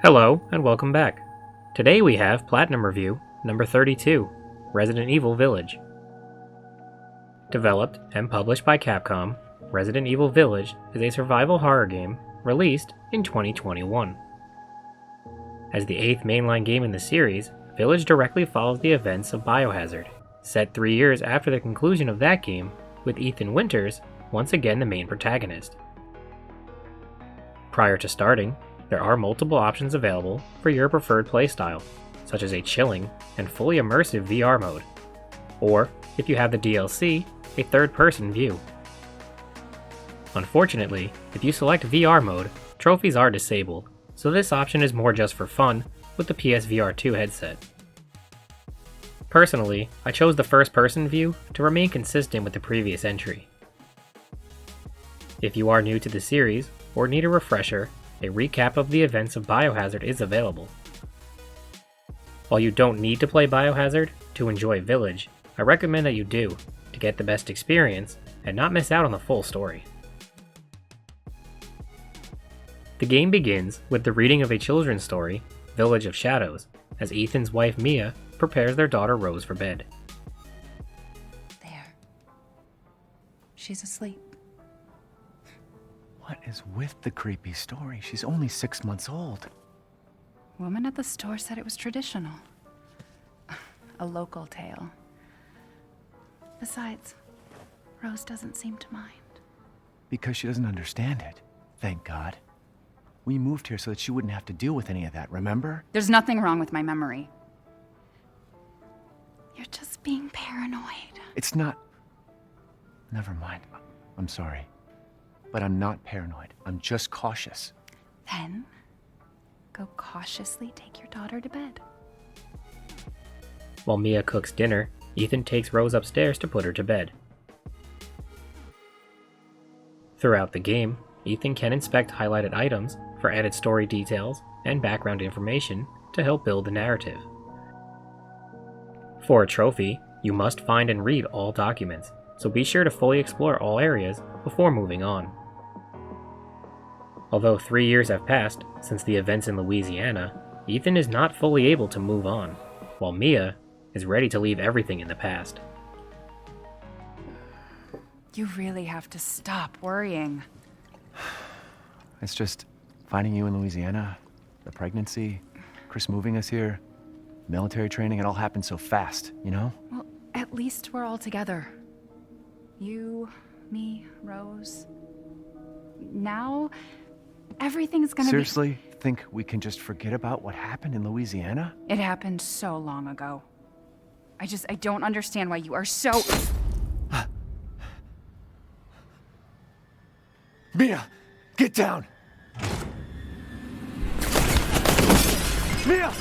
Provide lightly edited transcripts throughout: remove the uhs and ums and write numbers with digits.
Hello, and welcome back. Today we have Platinum Review, number 32, Resident Evil Village. Developed and published by Capcom, Resident Evil Village is a survival horror game released in 2021. As the 8th mainline game in the series, Village directly follows the events of Biohazard, set 3 years after the conclusion of that game, with Ethan Winters once again the main protagonist. Prior to starting, there are multiple options available for your preferred playstyle, such as a chilling and fully immersive VR mode, or, if you have the DLC, a third-person view. Unfortunately, if you select VR mode, trophies are disabled, so this option is more just for fun with the PSVR 2 headset. Personally, I chose the first-person view to remain consistent with the previous entry. If you are new to the series, or need a refresher, a recap of the events of Biohazard is available. While you don't need to play Biohazard to enjoy Village, I recommend that you do, to get the best experience and not miss out on the full story. The game begins with the reading of a children's story, Village of Shadows, as Ethan's wife Mia prepares their daughter Rose for bed. There. She's asleep. What is with the creepy story? She's only 6 months old. Woman at the store said it was traditional. A local tale. Besides, Rose doesn't seem to mind. Because she doesn't understand it. Thank God. We moved here so that she wouldn't have to deal with any of that, remember? There's nothing wrong with my memory. You're just being paranoid. It's not... Never mind. I'm sorry. But I'm not paranoid. I'm just cautious. Then, go cautiously take your daughter to bed. While Mia cooks dinner, Ethan takes Rose upstairs to put her to bed. Throughout the game, Ethan can inspect highlighted items for added story details and background information to help build the narrative. For a trophy, you must find and read all documents, so be sure to fully explore all areas before moving on. Although 3 years have passed since the events in Louisiana, Ethan is not fully able to move on, while Mia is ready to leave everything in the past. You really have to stop worrying. It's just finding you in Louisiana, the pregnancy, Chris moving us here, military training, it all happened so fast, you know? Well, at least we're all together. You, me, Rose. Now, everything's gonna Seriously, think we can just forget about what happened in Louisiana? It happened so long ago. I don't understand why you are so... Mia, get down! Mia!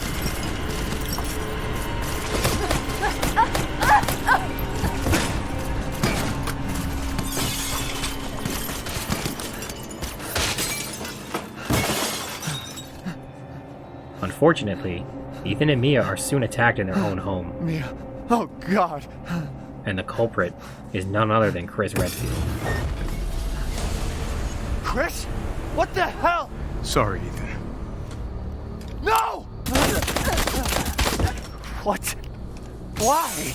Unfortunately, Ethan and Mia are soon attacked in their own home, Mia, oh God! and the culprit is none other than Chris Redfield. Chris? What the hell? Sorry, Ethan. No! What? Why?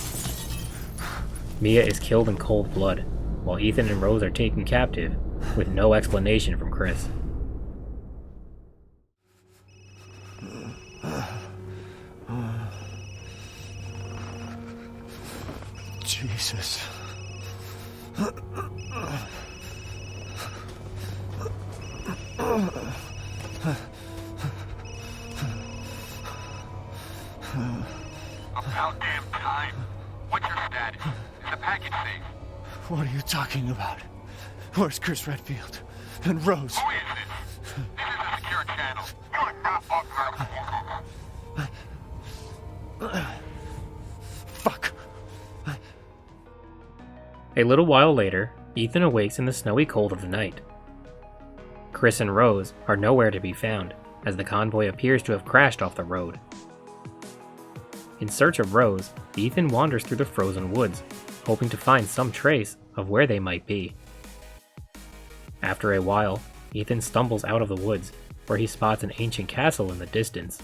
Mia is killed in cold blood, while Ethan and Rose are taken captive, with no explanation from Chris. Jesus. About damn time. What's your status? Is the package safe? What are you talking about? Where's Chris Redfield? And Rose? Who is this? This is a secure channel. You are not authorized. Fuck. A little while later, Ethan awakes in the snowy cold of the night. Chris and Rose are nowhere to be found, as the convoy appears to have crashed off the road. In search of Rose, Ethan wanders through the frozen woods, hoping to find some trace of where they might be. After a while, Ethan stumbles out of the woods where he spots an ancient castle in the distance.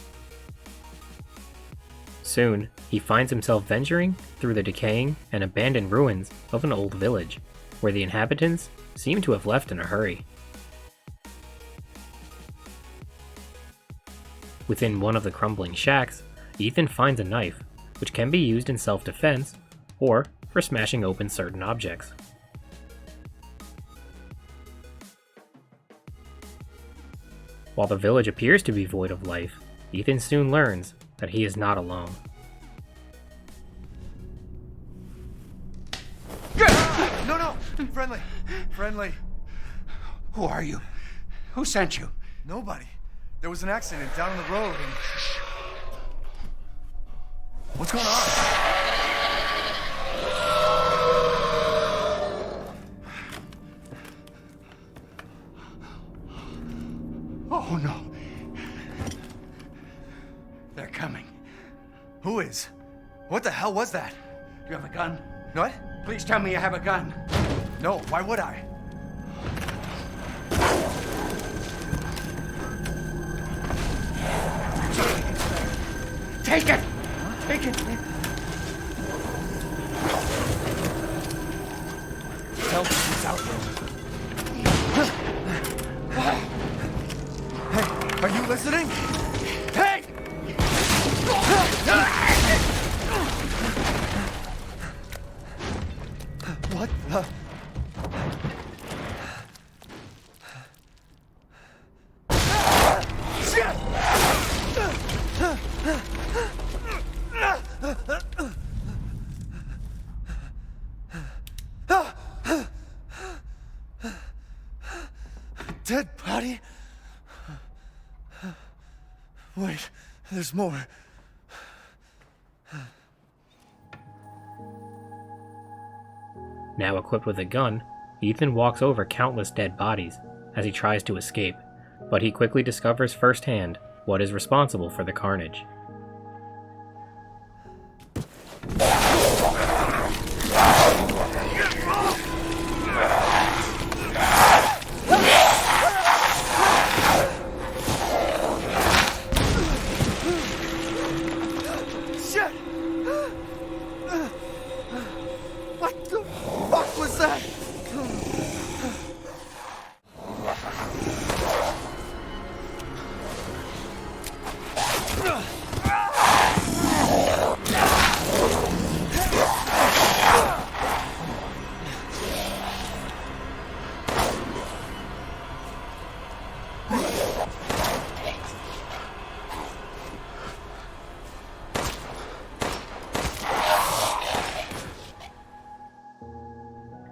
Soon, he finds himself venturing through the decaying and abandoned ruins of an old village, where the inhabitants seem to have left in a hurry. Within one of the crumbling shacks, Ethan finds a knife, which can be used in self-defense or for smashing open certain objects. While the village appears to be void of life, Ethan soon learns that he is not alone. No! Friendly! Friendly! Who are you? Who sent you? Nobody. There was an accident down the road and... What's going on? Oh, no. They're coming. Who is? What the hell was that? Do you have a gun? What? Please tell me you have a gun. No, why would I? Take it! Take it! Tell me he's out there. Hey, are you listening? Hey! What the... Dead body? Wait, there's more. Now equipped with a gun, Ethan walks over countless dead bodies as he tries to escape, but he quickly discovers firsthand what is responsible for the carnage. Shit! What the fuck was that?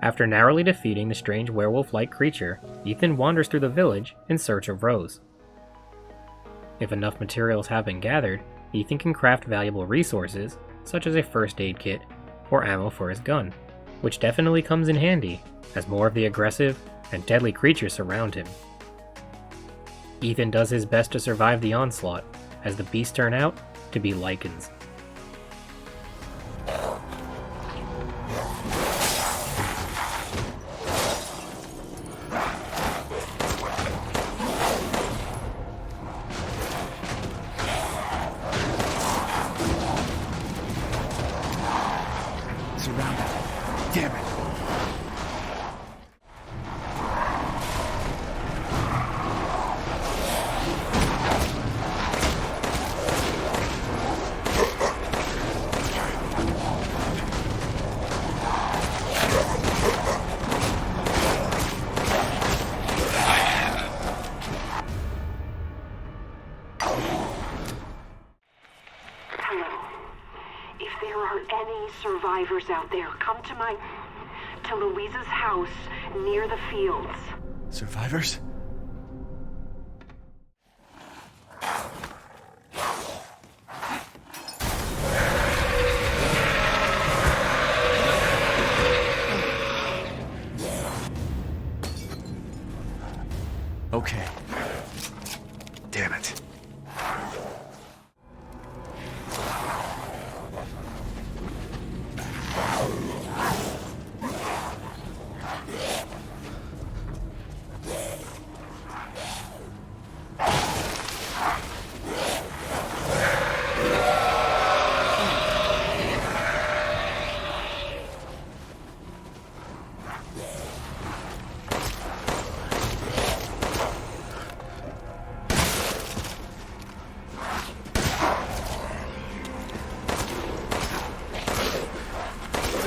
After narrowly defeating the strange werewolf-like creature, Ethan wanders through the village in search of Rose. If enough materials have been gathered, Ethan can craft valuable resources, such as a first aid kit or ammo for his gun, which definitely comes in handy as more of the aggressive and deadly creatures surround him. Ethan does his best to survive the onslaught, as the beasts turn out to be lichens. Surrounded. Damn it. If there are any survivors out there, come to Louisa's house near the fields. Survivors? Okay. Damn it.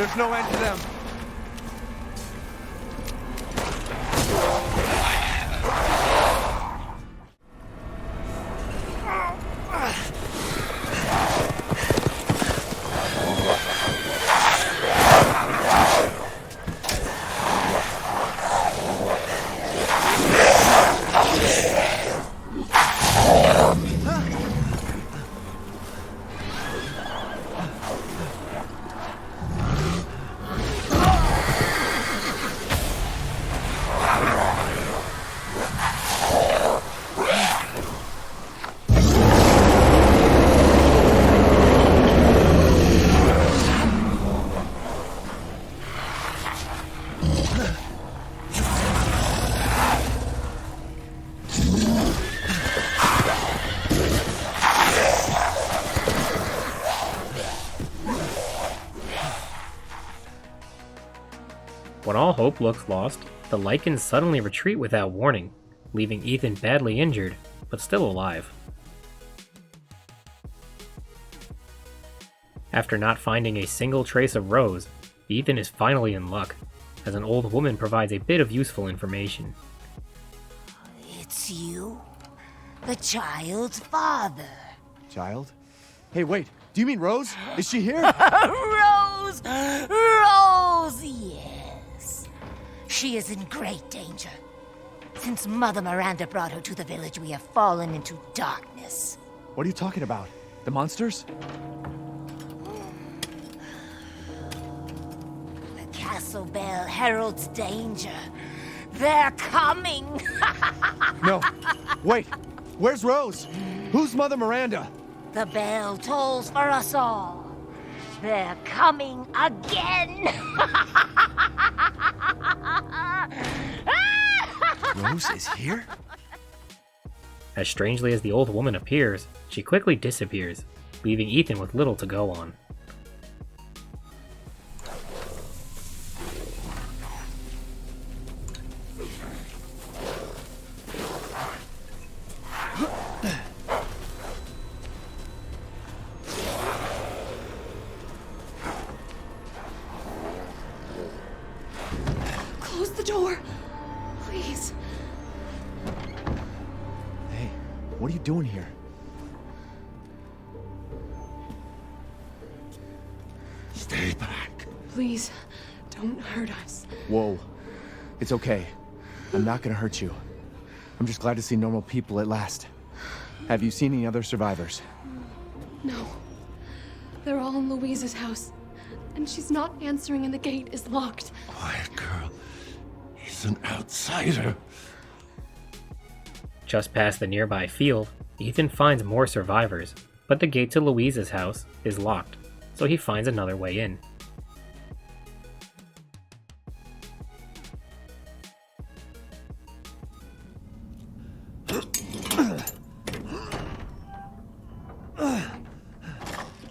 there's no end to them. When all hope looks lost, the Lycans suddenly retreat without warning, leaving Ethan badly injured, but still alive. After not finding a single trace of Rose, Ethan is finally in luck, as an old woman provides a bit of useful information. It's you, the child's father. Child? Hey, wait. Do you mean Rose? Is she here? Rose! Rose, yes. She is in great danger. Since Mother Miranda brought her to the village, we have fallen into darkness. What are you talking about? The monsters? The castle bell heralds danger. They're coming! No. Wait. Where's Rose? Who's Mother Miranda? The bell tolls for us all. They're coming again! Rose is here? As strangely as the old woman appears, she quickly disappears, leaving Ethan with little to go on. Close the door, please. Hey, what are you doing here? Stay back. Please, don't hurt us. Whoa. It's okay. I'm not gonna hurt you. I'm just glad to see normal people at last. Have you seen any other survivors? No. They're all in Louise's house. And she's not answering and the gate is locked. Quiet girl. He's an outsider. Just past the nearby field, Ethan finds more survivors, but the gate to Louise's house is locked, so he finds another way in.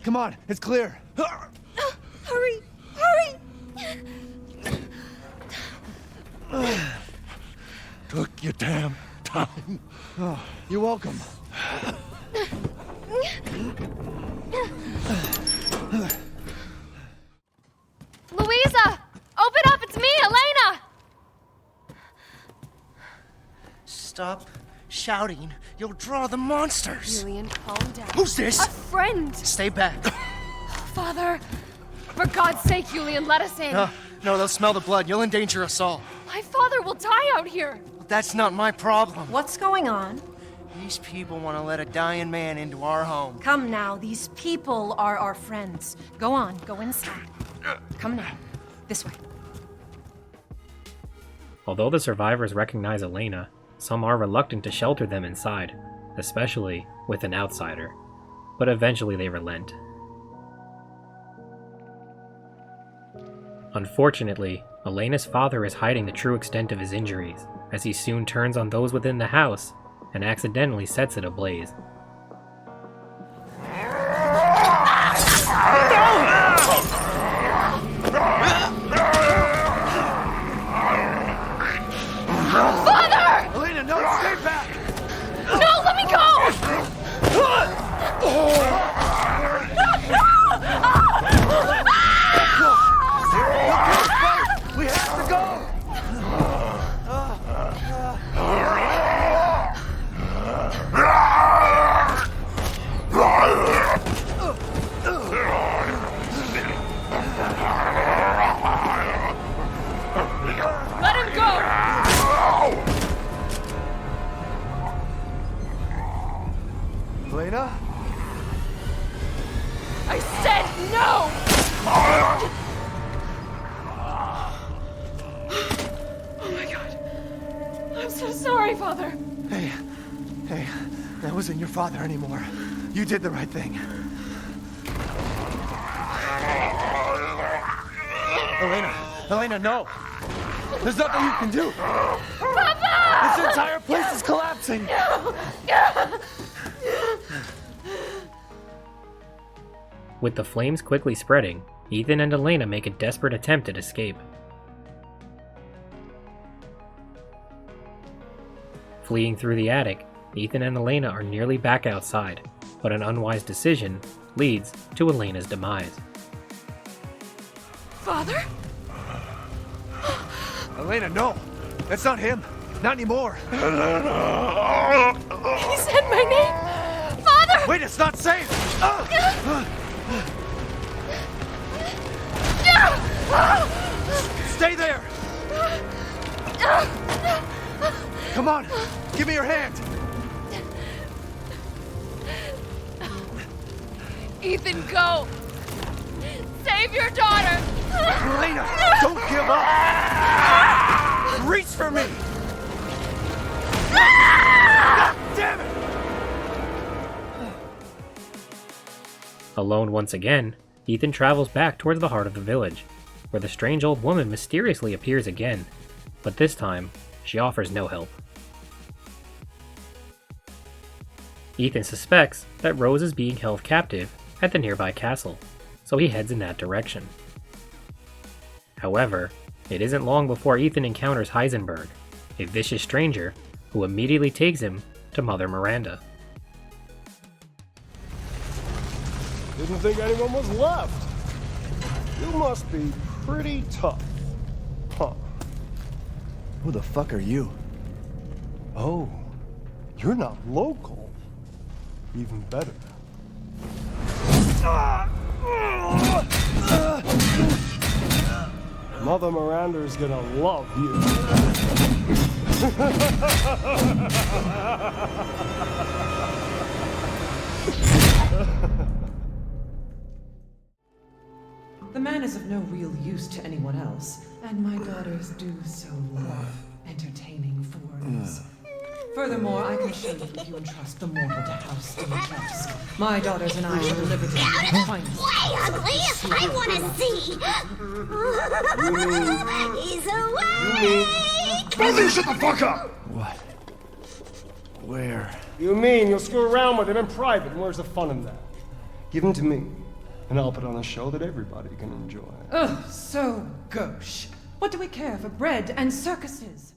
Come on, it's clear. Hurry! Hurry! Took your damn time. Oh, you're welcome. Louisa! Open up! It's me, Elena! Stop shouting. You'll draw the monsters. Julian, calm down. Who's this? A friend! Stay back. Father! For God's sake, Julian, let us in! No, they'll smell the blood. You'll endanger us all. My father will die out here! That's not my problem. What's going on? These people want to let a dying man into our home. Come now, these people are our friends. Go on, go inside. Come now. This way. Although the survivors recognize Elena, some are reluctant to shelter them inside, especially with an outsider. But eventually they relent. Unfortunately, Elena's father is hiding the true extent of his injuries, as he soon turns on those within the house and accidentally sets it ablaze. Father! Elena, no, stay back! No, let me go! Elena? I said no! Oh my god. I'm so sorry, Father. Hey, that wasn't your father anymore. You did the right thing. Elena, no! There's nothing you can do! Papa! This entire place is collapsing! No! With the flames quickly spreading, Ethan and Elena make a desperate attempt at escape. Fleeing through the attic, Ethan and Elena are nearly back outside, but an unwise decision leads to Elena's demise. Father? Elena, no! That's not him! Not anymore! He said my name! Father! Wait, it's not safe! Stay there! Come on! Give me your hand! Ethan, go! Save your daughter! Elena, don't give up! Reach for me! God damn it! Alone once again, Ethan travels back towards the heart of the village, where the strange old woman mysteriously appears again, but this time, she offers no help. Ethan suspects that Rose is being held captive at the nearby castle, so he heads in that direction. However, it isn't long before Ethan encounters Heisenberg, a vicious stranger who immediately takes him to Mother Miranda. Didn't think anyone was left. You must be pretty tough. Huh. Who the fuck are you? Oh, you're not local. Even better. Mother Miranda's gonna love you. The man is of no real use to anyone else, and my daughters do so love entertaining foreigners. Furthermore, I can assure you if you entrust the mortal to House Dimitrescu, my daughters and I shall deliver to you the finest. Way ugly! I want to see! He's away! Brother, shut the fuck up! What? Where? You mean you'll screw around with him in private, and where's the fun in that? Give him to me, and I'll put on a show that everybody can enjoy. Ugh, so gauche. What do we care for bread and circuses?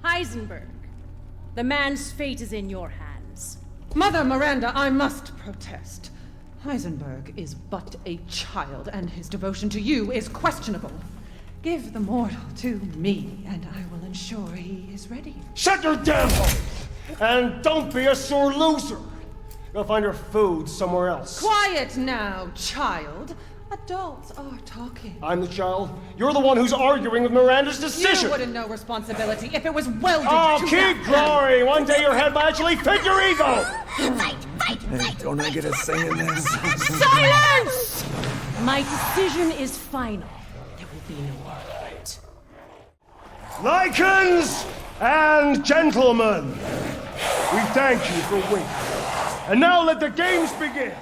Heisenberg, the man's fate is in your hands. Mother Miranda, I must protest. Heisenberg is but a child, and his devotion to you is questionable. Give the mortal to me, and I will ensure he is ready. Shut your damn hole! And don't be a sore loser! Go find your food somewhere else. Quiet now, child. Adults are talking. I'm the child. You're the one who's arguing with Miranda's decision. You wouldn't know responsibility if it was welded Oh, to keep glory! One day your head will actually fit your ego! Fight! Hey, don't I get a say in this? Silence! My decision is final. There will be no argument. Lycans and gentlemen, we thank you for waiting. And now let the games begin!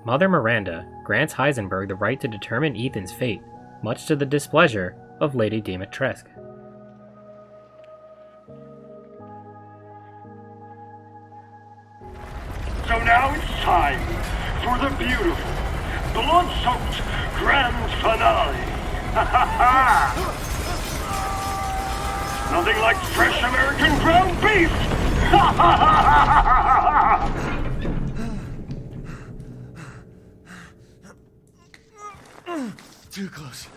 Mother Miranda grants Heisenberg the right to determine Ethan's fate, much to the displeasure of Lady Dimitrescu. So now it's time for the beautiful, blood-soaked grand finale. Ha ha ha! Nothing like fresh American ground beef! Ha ha ha ha! Too close.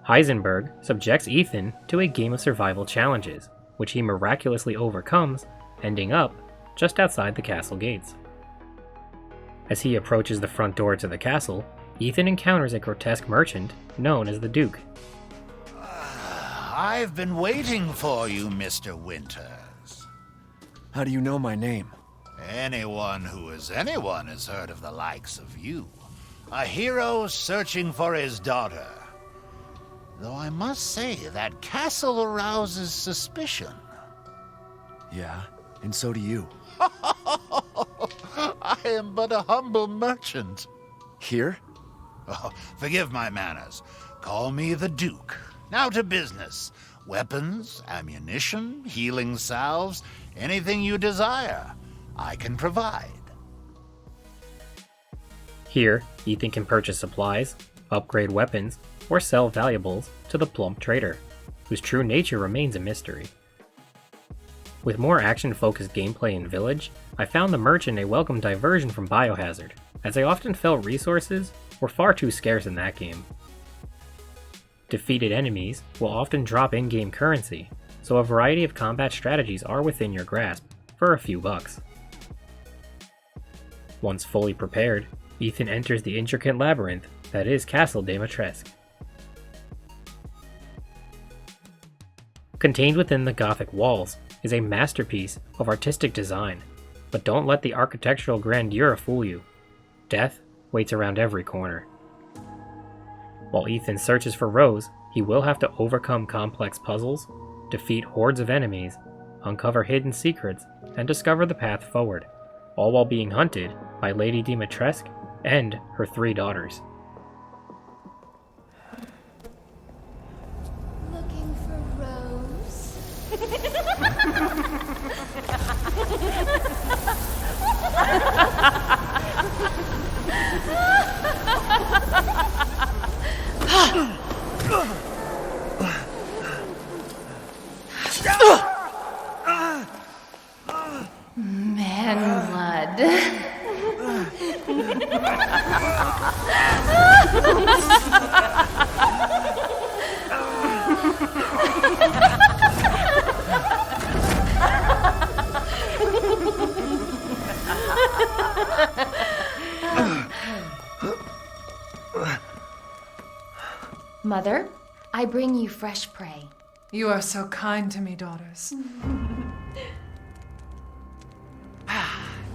Heisenberg subjects Ethan to a game of survival challenges, which he miraculously overcomes, ending up just outside the castle gates. As he approaches the front door to the castle, Ethan encounters a grotesque merchant known as the Duke. I've been waiting for you, Mr. Winters. How do you know my name? Anyone who is anyone has heard of the likes of you. A hero searching for his daughter. Though I must say, that castle arouses suspicion. Yeah, and so do you. I am but a humble merchant. Here? Oh, forgive my manners. Call me the Duke. Now to business. Weapons, ammunition, healing salves, anything you desire, I can provide. Here, Ethan can purchase supplies, upgrade weapons, or sell valuables to the plump trader, whose true nature remains a mystery. With more action-focused gameplay in Village, I found the merchant a welcome diversion from Biohazard, as I often felt resources were far too scarce in that game. Defeated enemies will often drop in-game currency, so a variety of combat strategies are within your grasp for a few bucks. Once fully prepared, Ethan enters the intricate labyrinth that is Castle de Matresque. Contained within the Gothic walls is a masterpiece of artistic design, but don't let the architectural grandeur fool you. Death waits around every corner. While Ethan searches for Rose, he will have to overcome complex puzzles, defeat hordes of enemies, uncover hidden secrets, and discover the path forward, all while being hunted by Lady Dimitrescu and her 3 daughters. Looking for Rose? Man blood. Mother, I bring you fresh prey. You are so kind to me, daughters.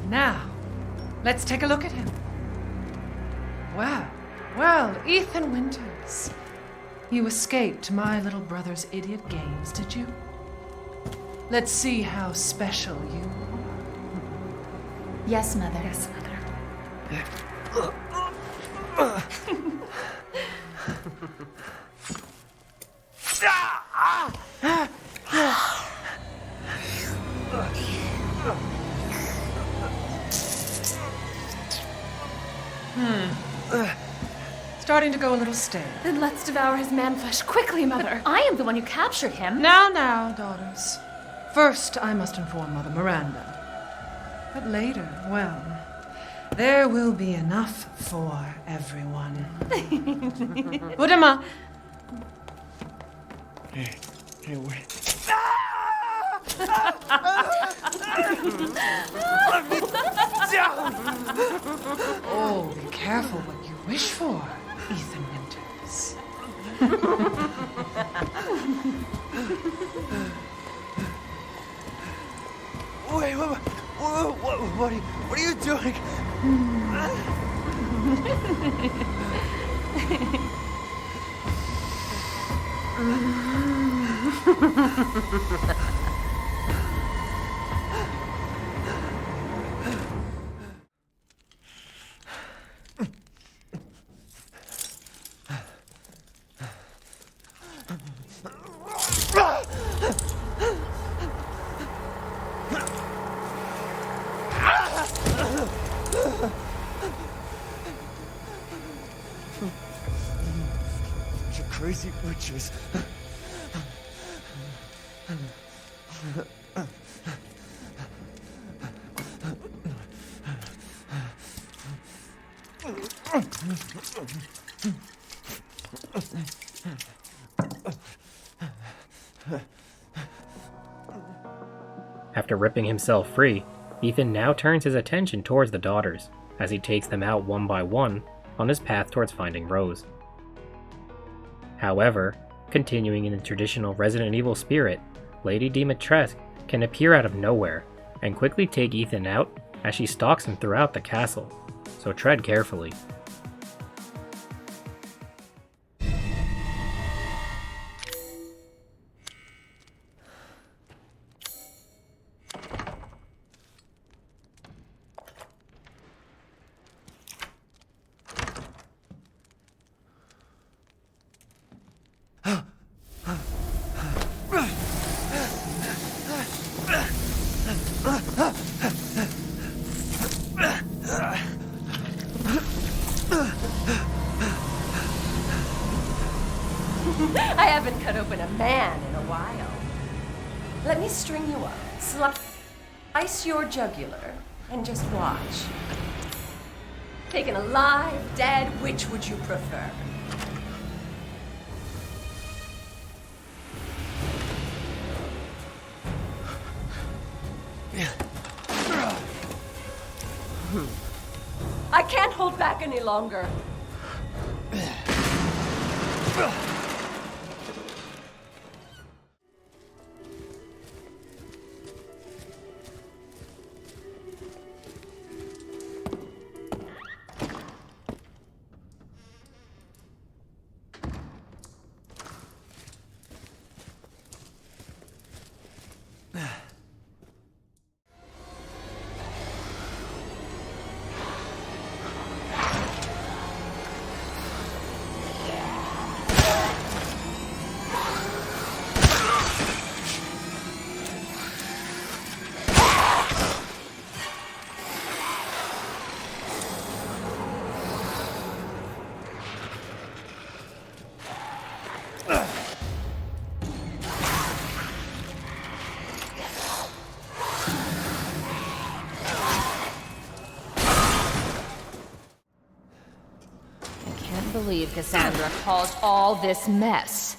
Now, let's take a look at him. Well, Ethan Winters. You escaped my little brother's idiot games, did you? Let's see how special you are. Yes, Mother. Yes, Mother. Starting to go a little stale. Then let's devour his man-flesh quickly, Mother. I am the one who captured him. Now, daughters. First, I must inform Mother Miranda. But later, well, there will be enough for everyone. Budama! Hey, wait. Oh, be careful what you wish for, Ethan Winters. Wait, what are you doing? You crazy witches. After ripping himself free, Ethan now turns his attention towards the daughters, as he takes them out one by one on his path towards finding Rose. However, Continuing in the traditional Resident Evil spirit, Lady Dimitrescu can appear out of nowhere and quickly take Ethan out as she stalks him throughout the castle, so tread carefully. I haven't cut open a man in a while. Let me string you up, slice your jugular, and just watch. Taken alive, dead, which would you prefer? I can't hold back any longer. I can't believe Cassandra caused all this mess.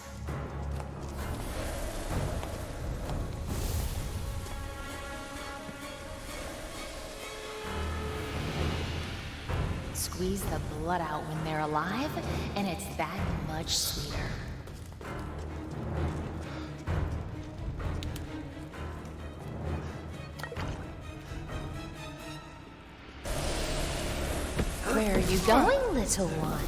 Squeeze the blood out when they're alive, and it's that much sweeter. Where are you going, little one?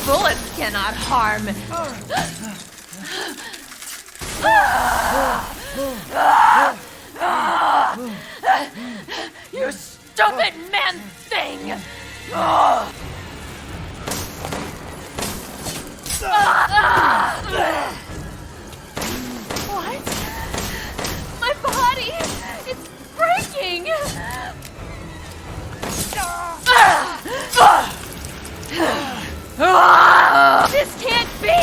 Bullets cannot harm. You stupid man thing! What? My body! It's breaking! This can't be!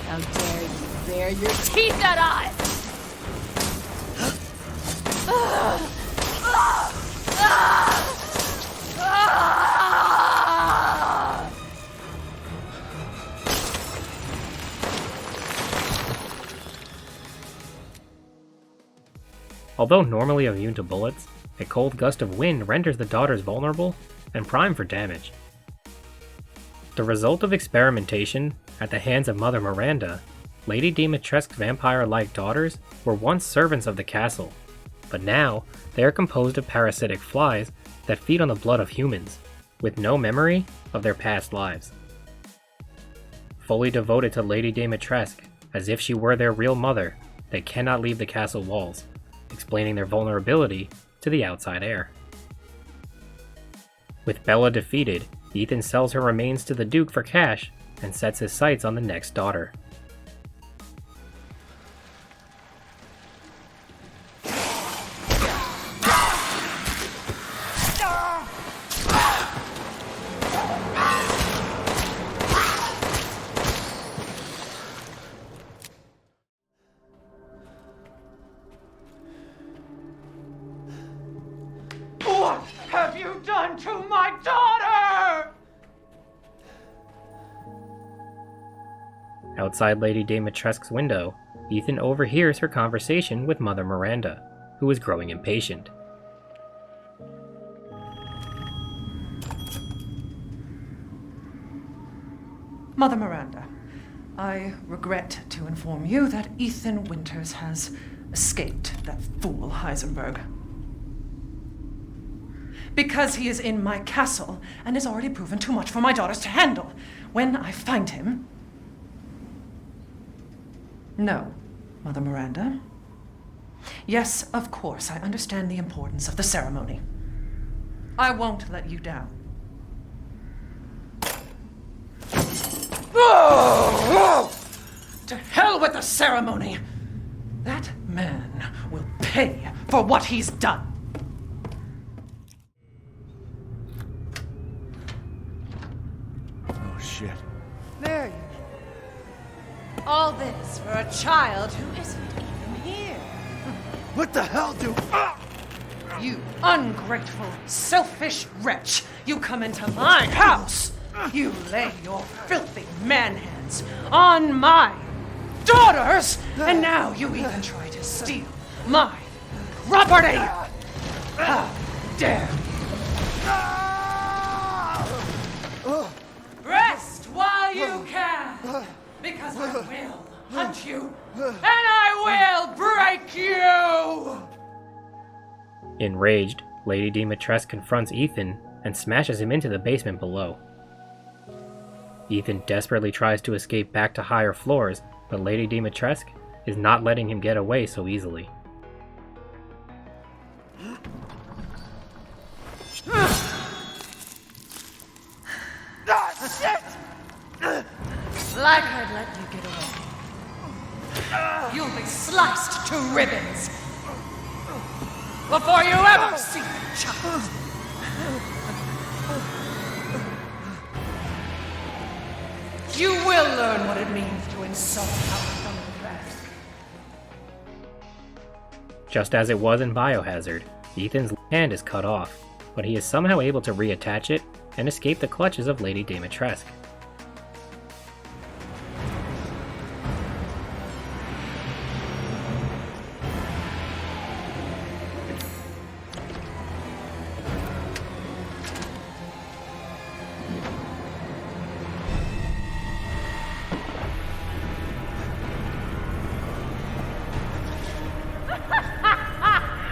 How dare you bare your teeth at us! Although normally immune to bullets, a cold gust of wind renders the daughters vulnerable and prime for damage. The result of experimentation at the hands of Mother Miranda, Lady Dimitrescu's vampire-like daughters were once servants of the castle, but now they are composed of parasitic flies that feed on the blood of humans, with no memory of their past lives. Fully devoted to Lady Dimitrescu, as if she were their real mother, they cannot leave the castle walls, explaining their vulnerability to the outside air. With Bella defeated, Ethan sells her remains to the Duke for cash and sets his sights on the next daughter. What have you done to my daughter? Outside Lady Dimitrescu's window, Ethan overhears her conversation with Mother Miranda, who is growing impatient. Mother Miranda, I regret to inform you that Ethan Winters has escaped that fool Heisenberg. Because he is in my castle and has already proven too much for my daughters to handle. When I find him... No, Mother Miranda. Yes, of course, I understand the importance of the ceremony. I won't let you down. To hell with the ceremony! That man will pay for what he's done. Oh, shit. There you go. All this for a child who isn't even here. What the hell, dude? You ungrateful, selfish wretch! You come into my house! You lay your filthy man hands on my daughters! And now you even try to steal my property! How dare you! Rest while you can! Because I will hunt you! And I will break you! Enraged, Lady Dimitrescu confronts Ethan and smashes him into the basement below. Ethan desperately tries to escape back to higher floors, but Lady Dimitrescu is not letting him get away so easily. Like I'd let you get away. You'll be sliced to ribbons before you ever see the child. You will learn what it means to insult our Thundercraft. Just as it was in Biohazard, Ethan's hand is cut off, but he is somehow able to reattach it and escape the clutches of Lady Dimitrescu.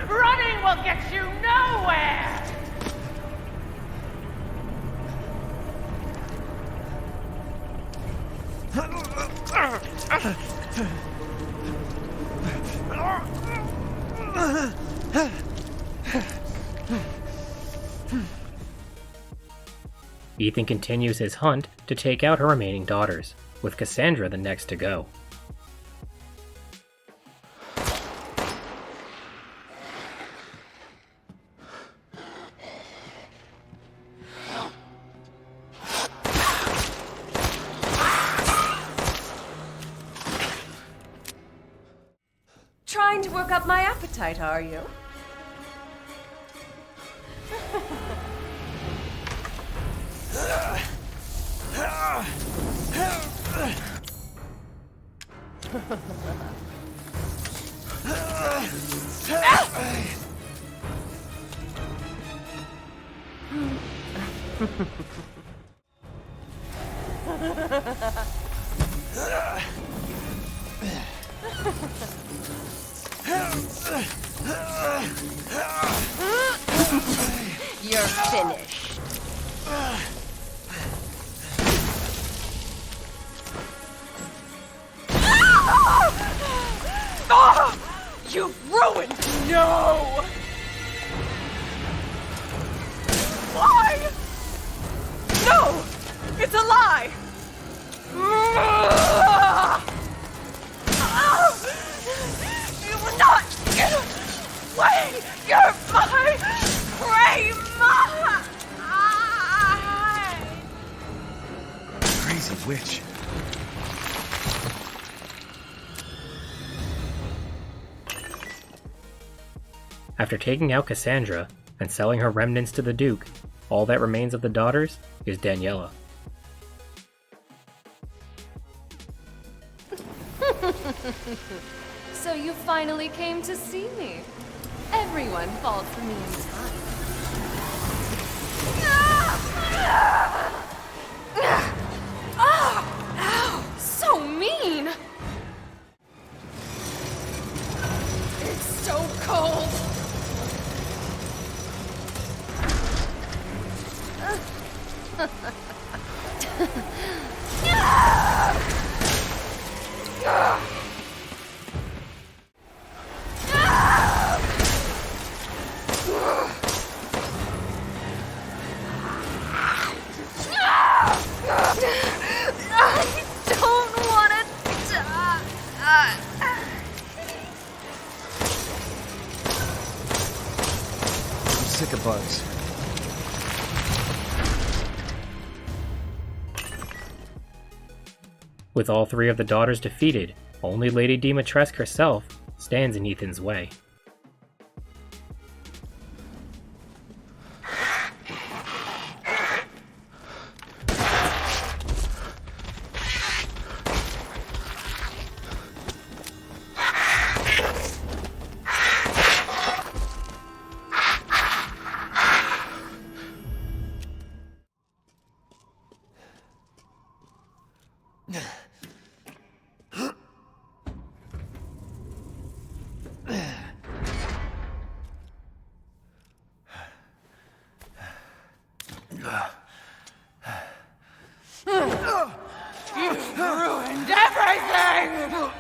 Running will get you nowhere! Ethan continues his hunt to take out her remaining daughters, with Cassandra the next to go. Trying to work up my appetite, are you? You're finished. You've ruined! No! Why? No! It's a lie! You will not get away! You're my prey! Crazy witch. After taking out Cassandra and selling her remnants to the Duke, all that remains of the daughters is Daniela. So you finally came to see me. Everyone falls for me in time. Ow! So mean! It's so cold! I don't want to die. I'm sick of bugs. With all three of the daughters defeated, only Lady Dimitrescu herself stands in Ethan's way. You've ruined everything!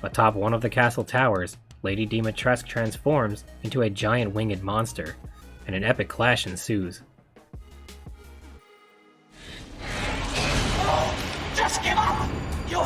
Atop one of the castle towers, Lady Dimitrescu transforms into a giant winged monster, and an epic clash ensues. Just give up! You're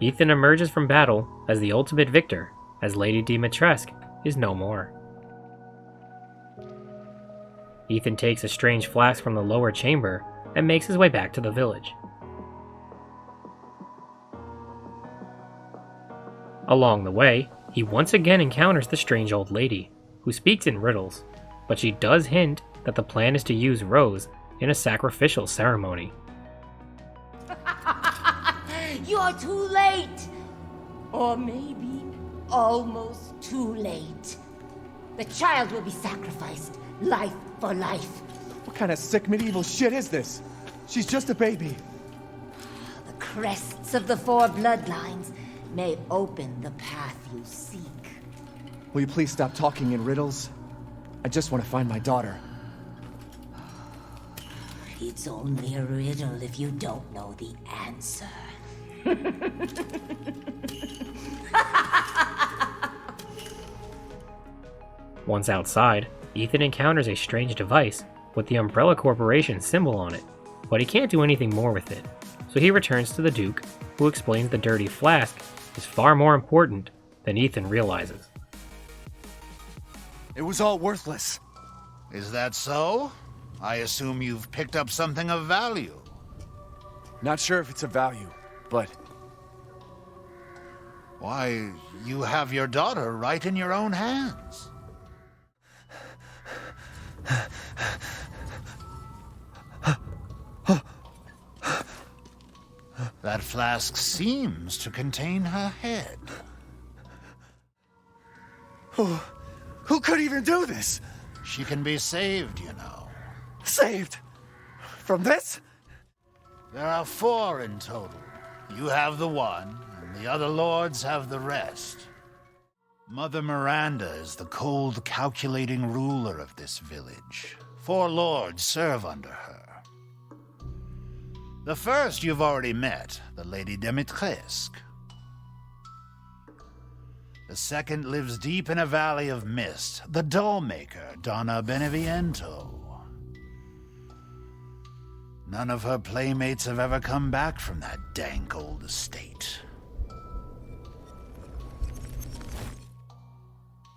Ethan emerges from battle as the ultimate victor, as Lady Dimitrescu is no more. Ethan takes a strange flask from the lower chamber and makes his way back to the village. Along the way, he once again encounters the strange old lady, who speaks in riddles, but she does hint that the plan is to use Rose in a sacrificial ceremony. You're too late! Or maybe almost too late. The child will be sacrificed, life for life. What kind of sick medieval shit is this? She's just a baby. The crests of the 4 bloodlines may open the path you seek. Will you please stop talking in riddles? I just want to find my daughter. It's only a riddle if you don't know the answer. Once outside, Ethan encounters a strange device with the Umbrella Corporation symbol on it, but he can't do anything more with it, so he returns to the Duke, who explains the dirty flask is far more important than Ethan realizes. It was all worthless. Is that so? I assume you've picked up something of value. Not sure if it's of value, but... Why, you have your daughter right in your own hands. That flask seems to contain her head. Who could even do this? She can be saved, you know. Saved? From this? There are 4 in total. You have the one, and the other lords have the rest. Mother Miranda is the cold, calculating ruler of this village. 4 lords serve under her. The first you've already met, the Lady Dimitrescu. The second lives deep in a valley of mist, the doll-maker, Donna Beneviento. None of her playmates have ever come back from that dank old estate.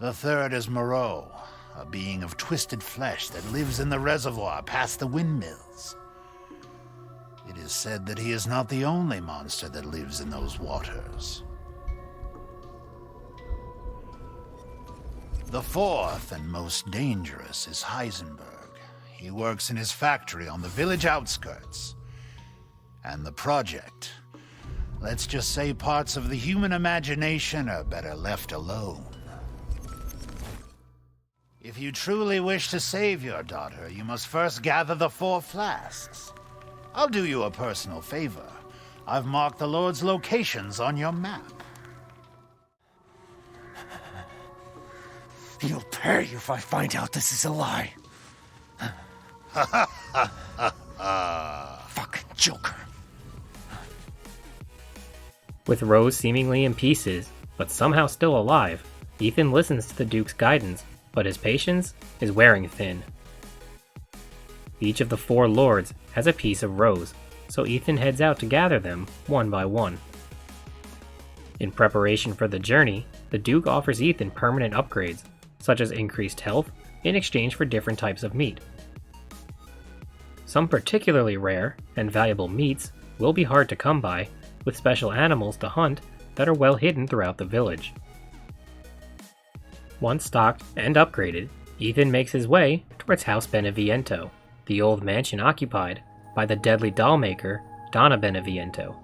The third is Moreau, a being of twisted flesh that lives in the reservoir past the windmills. It is said that he is not the only monster that lives in those waters. The fourth and most dangerous is Heisenberg. He works in his factory on the village outskirts. And the project, let's just say parts of the human imagination are better left alone. If you truly wish to save your daughter, you must first gather the 4 flasks. I'll do you a personal favor. I've marked the Lord's locations on your map. You'll pay if I find out this is a lie. Fucking Joker. With Rose seemingly in pieces, but somehow still alive, Ethan listens to the Duke's guidance, but his patience is wearing thin. Each of the 4 lords has a piece of Rose, so Ethan heads out to gather them one by one. In preparation for the journey, the Duke offers Ethan permanent upgrades, such as increased health in exchange for different types of meat. Some particularly rare and valuable meats will be hard to come by, with special animals to hunt that are well hidden throughout the village. Once stocked and upgraded, Ethan makes his way towards House Beneviento, the old mansion occupied by the deadly doll maker, Donna Beneviento.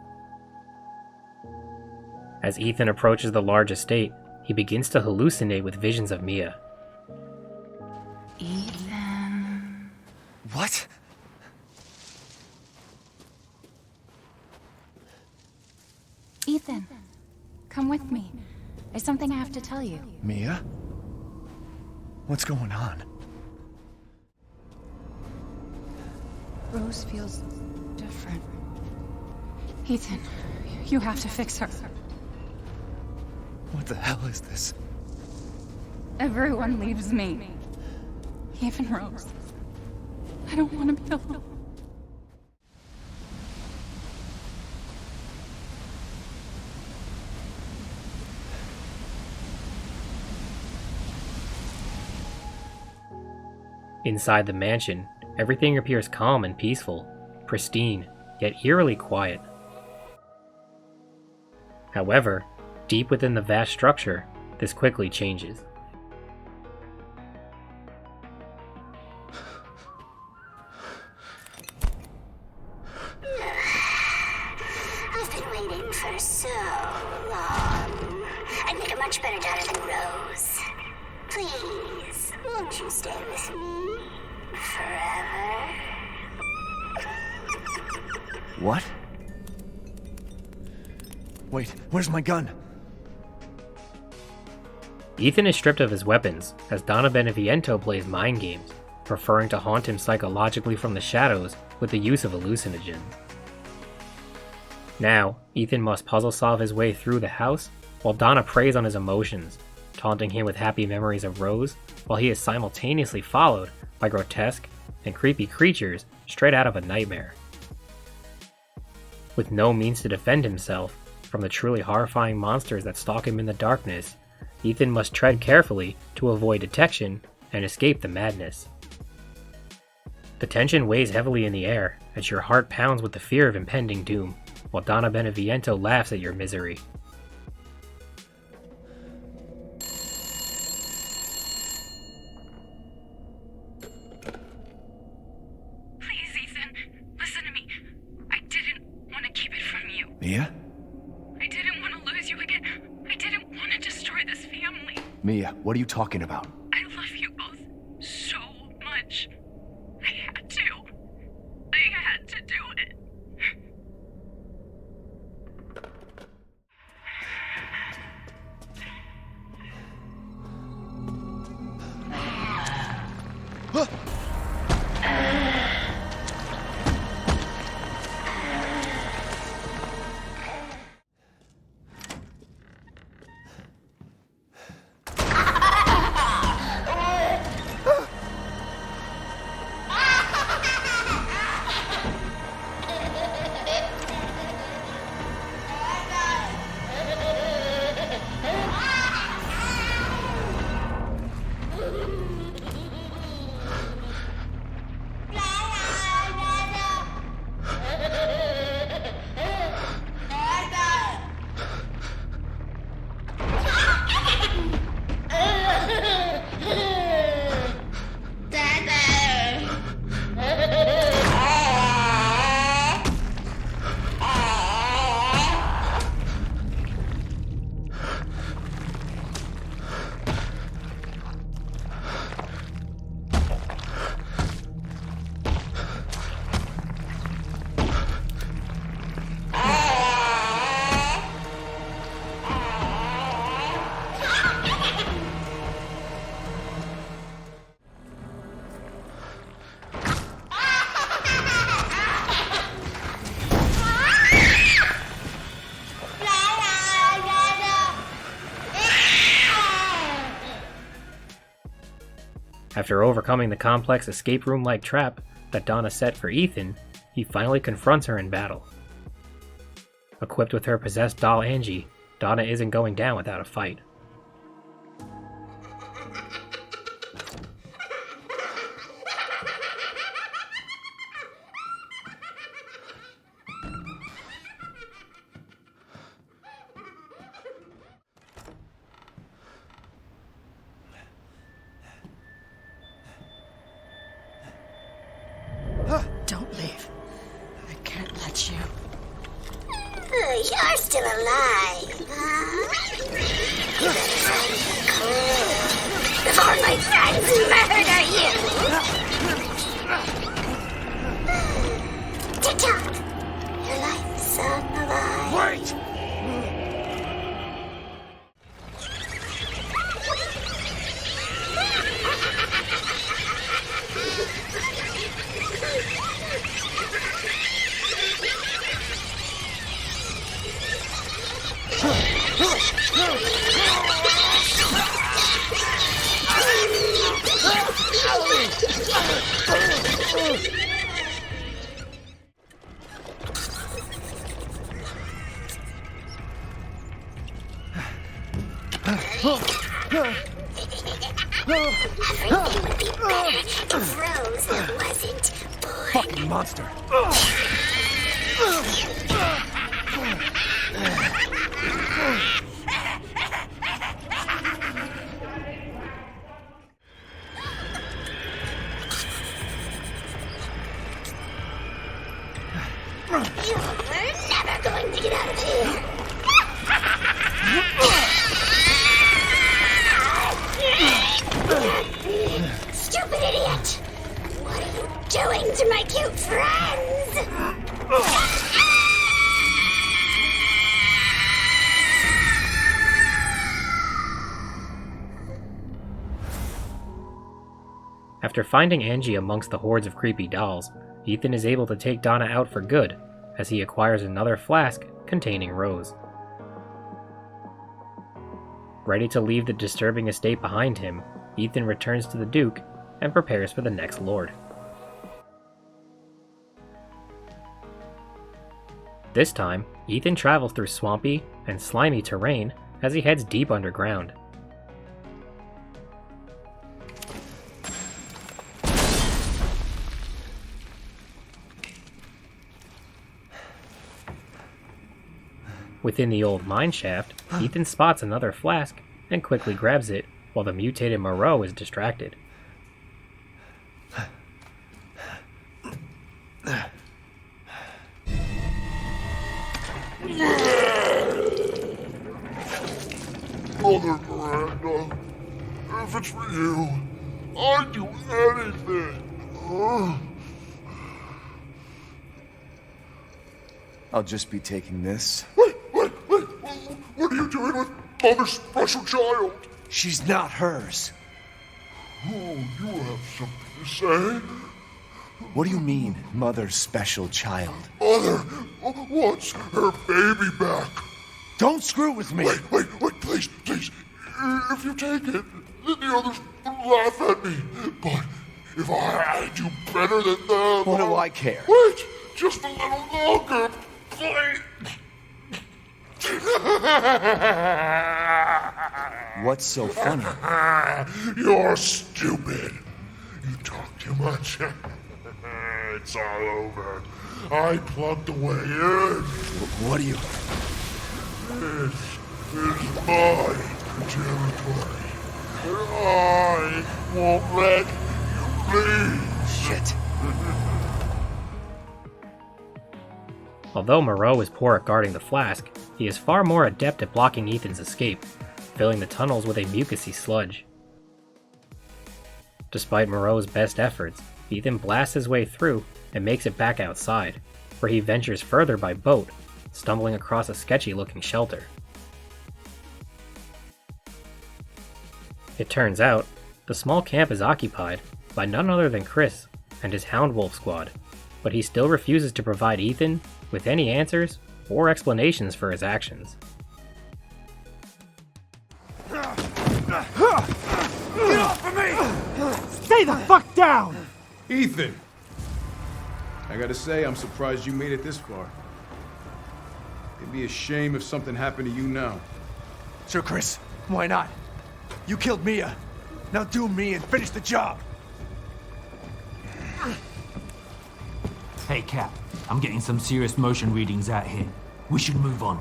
As Ethan approaches the large estate, he begins to hallucinate with visions of Mia. Ethan... What? Ethan, come with me. There's something I have to tell you. Mia? What's going on? Rose feels different. Ethan, you have to fix her. What the hell is this? Everyone leaves me. Even Rose. I don't want to be alone. Inside the mansion, everything appears calm and peaceful, pristine, yet eerily quiet. However, deep within the vast structure, this quickly changes. I've been waiting for so long. much better daughter than Rose. Please, won't you stay with me forever? What? Wait, where's my gun? Ethan is stripped of his weapons as Donna Beneviento plays mind games, preferring to haunt him psychologically from the shadows with the use of hallucinogens. Now, Ethan must puzzle solve his way through the house while Donna preys on his emotions, taunting him with happy memories of Rose, while he is simultaneously followed by grotesque and creepy creatures straight out of a nightmare. With no means to defend himself from the truly horrifying monsters that stalk him in the darkness, Ethan must tread carefully to avoid detection and escape the madness. The tension weighs heavily in the air as your heart pounds with the fear of impending doom, while Donna Beneviento laughs at your misery. Please, Ethan, listen to me. I didn't want to keep it from you. Mia? I didn't want to lose you again. I didn't want to destroy this family. Mia, what are you talking about? I love you both so much. I had to. I had to do it. After overcoming the complex escape room-like trap that Donna set for Ethan, he finally confronts her in battle. Equipped with her possessed doll Angie, Donna isn't going down without a fight. Don't leave. I can't let you. You're still alive, huh? You better find the clue before my friends murder you! TikTok! Your life is on the line. Wait! Everything would be better if Rose wasn't born. Fucking monster! You're never going to get out of here. After finding Angie amongst the hordes of creepy dolls, Ethan is able to take Donna out for good, as he acquires another flask containing Rose. Ready to leave the disturbing estate behind him, Ethan returns to the Duke and prepares for the next Lord. This time, Ethan travels through swampy and slimy terrain as he heads deep underground. Within the old mine shaft, Ethan spots another flask and quickly grabs it while the mutated Moreau is distracted. Mother Miranda, if it's for you, I'd do anything. I'll just be taking this. Wait, what are you doing with Mother's special child? She's not hers. Oh, you have something to say? What do you mean, Mother's special child? Mother wants her baby back. Don't screw with me! Wait, please. If you take it, then the others will laugh at me. But if I do better than them... What do I care? Wait, just a little longer, please. What's so funny? You're stupid. You talk too much. It's all over. I plugged the way in. What are you... This is my territory. And I won't let you leave. Shit. Although Moreau is poor at guarding the flask, he is far more adept at blocking Ethan's escape, filling the tunnels with a mucousy sludge. Despite Moreau's best efforts, Ethan blasts his way through and makes it back outside, where he ventures further by boat, stumbling across a sketchy-looking shelter. It turns out, the small camp is occupied by none other than Chris and his Hound Wolf squad, but he still refuses to provide Ethan with any answers or explanations for his actions. Get off of me! Stay the fuck down! Ethan! I gotta say, I'm surprised you made it this far. It'd be a shame if something happened to you now. Sure, Chris. Why not? You killed Mia. Now do me and finish the job. Hey, Cap. I'm getting some serious motion readings out here. We should move on.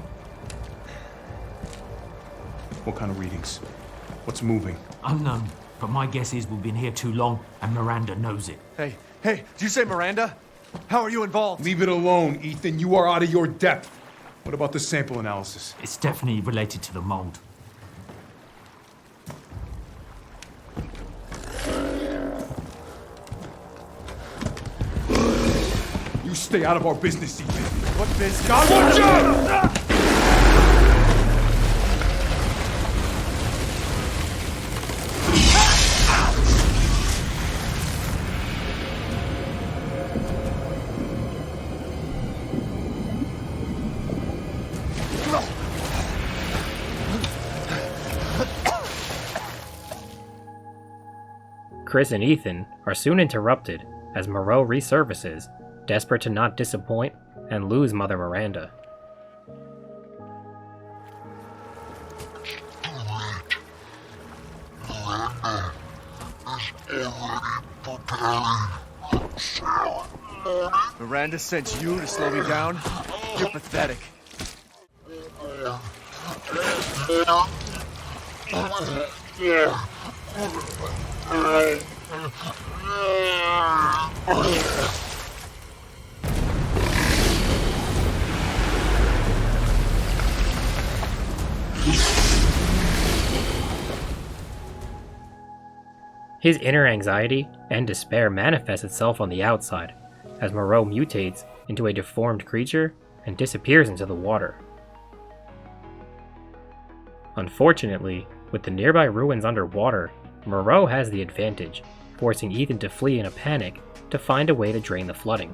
What kind of readings? What's moving? Unknown, but my guess is we've been here too long and Miranda knows it. Hey, did you say Miranda? How are you involved? Leave it alone, Ethan. You are out of your depth. What about the sample analysis? It's definitely related to the mold. You stay out of our business, Ethan. What business? God, watch out! Chris and Ethan are soon interrupted as Moreau resurfaces, desperate to not disappoint and lose Mother Miranda. Miranda sent you to slow me down? You're pathetic. His inner anxiety and despair manifests itself on the outside, as Moreau mutates into a deformed creature and disappears into the water. Unfortunately, with the nearby ruins underwater, Moreau has the advantage, forcing Ethan to flee in a panic to find a way to drain the flooding.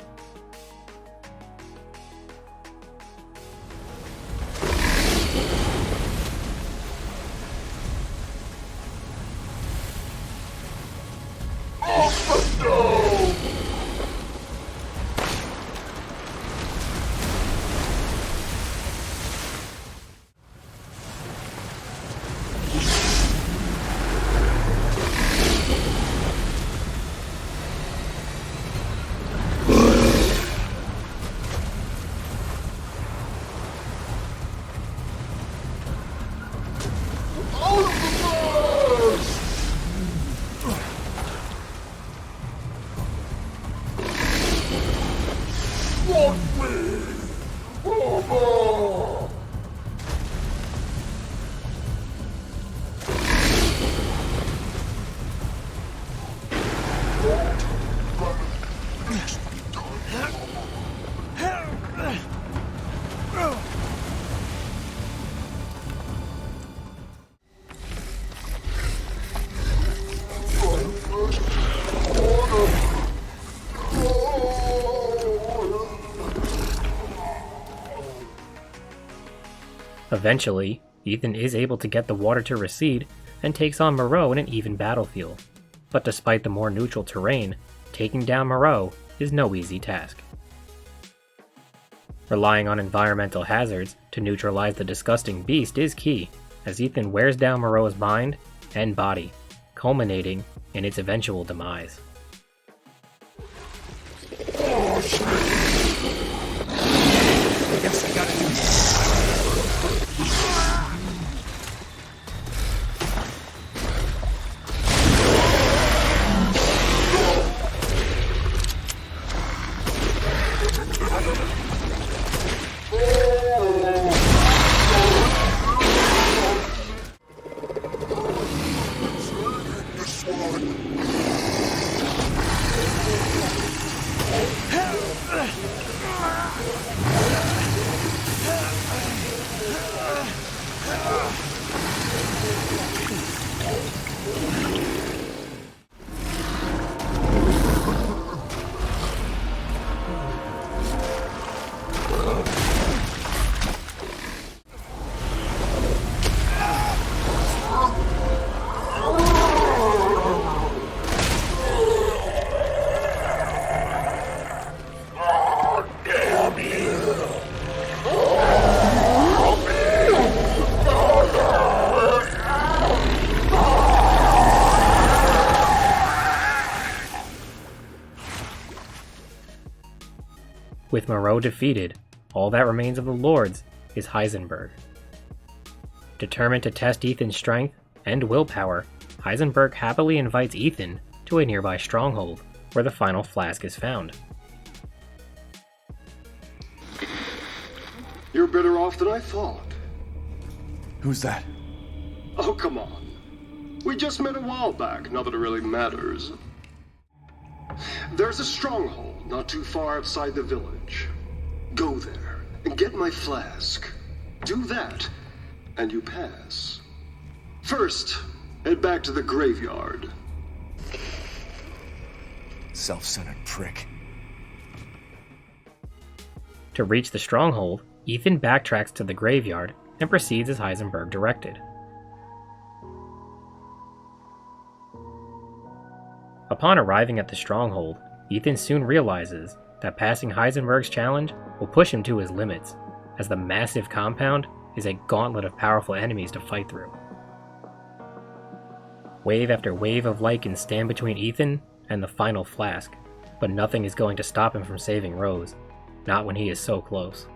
Eventually, Ethan is able to get the water to recede and takes on Moreau in an even battlefield. But despite the more neutral terrain, taking down Moreau is no easy task. Relying on environmental hazards to neutralize the disgusting beast is key, as Ethan wears down Moreau's mind and body, culminating in its eventual demise. Yes, I gotta do this. With Moreau defeated, all that remains of the Lords is Heisenberg. Determined to test Ethan's strength and willpower, Heisenberg happily invites Ethan to a nearby stronghold where the final flask is found. You're better off than I thought. Who's that? Oh, come on. We just met a while back, not that it really matters. There's a stronghold not too far outside the village. Go there and get my flask. Do that, and you pass. First, head back to the graveyard. Self-centered prick. To reach the stronghold, Ethan backtracks to the graveyard and proceeds as Heisenberg directed. Upon arriving at the stronghold, Ethan soon realizes that passing Heisenberg's challenge will push him to his limits, as the massive compound is a gauntlet of powerful enemies to fight through. Wave after wave of Lycans stand between Ethan and the final flask, but nothing is going to stop him from saving Rose, not when he is so close.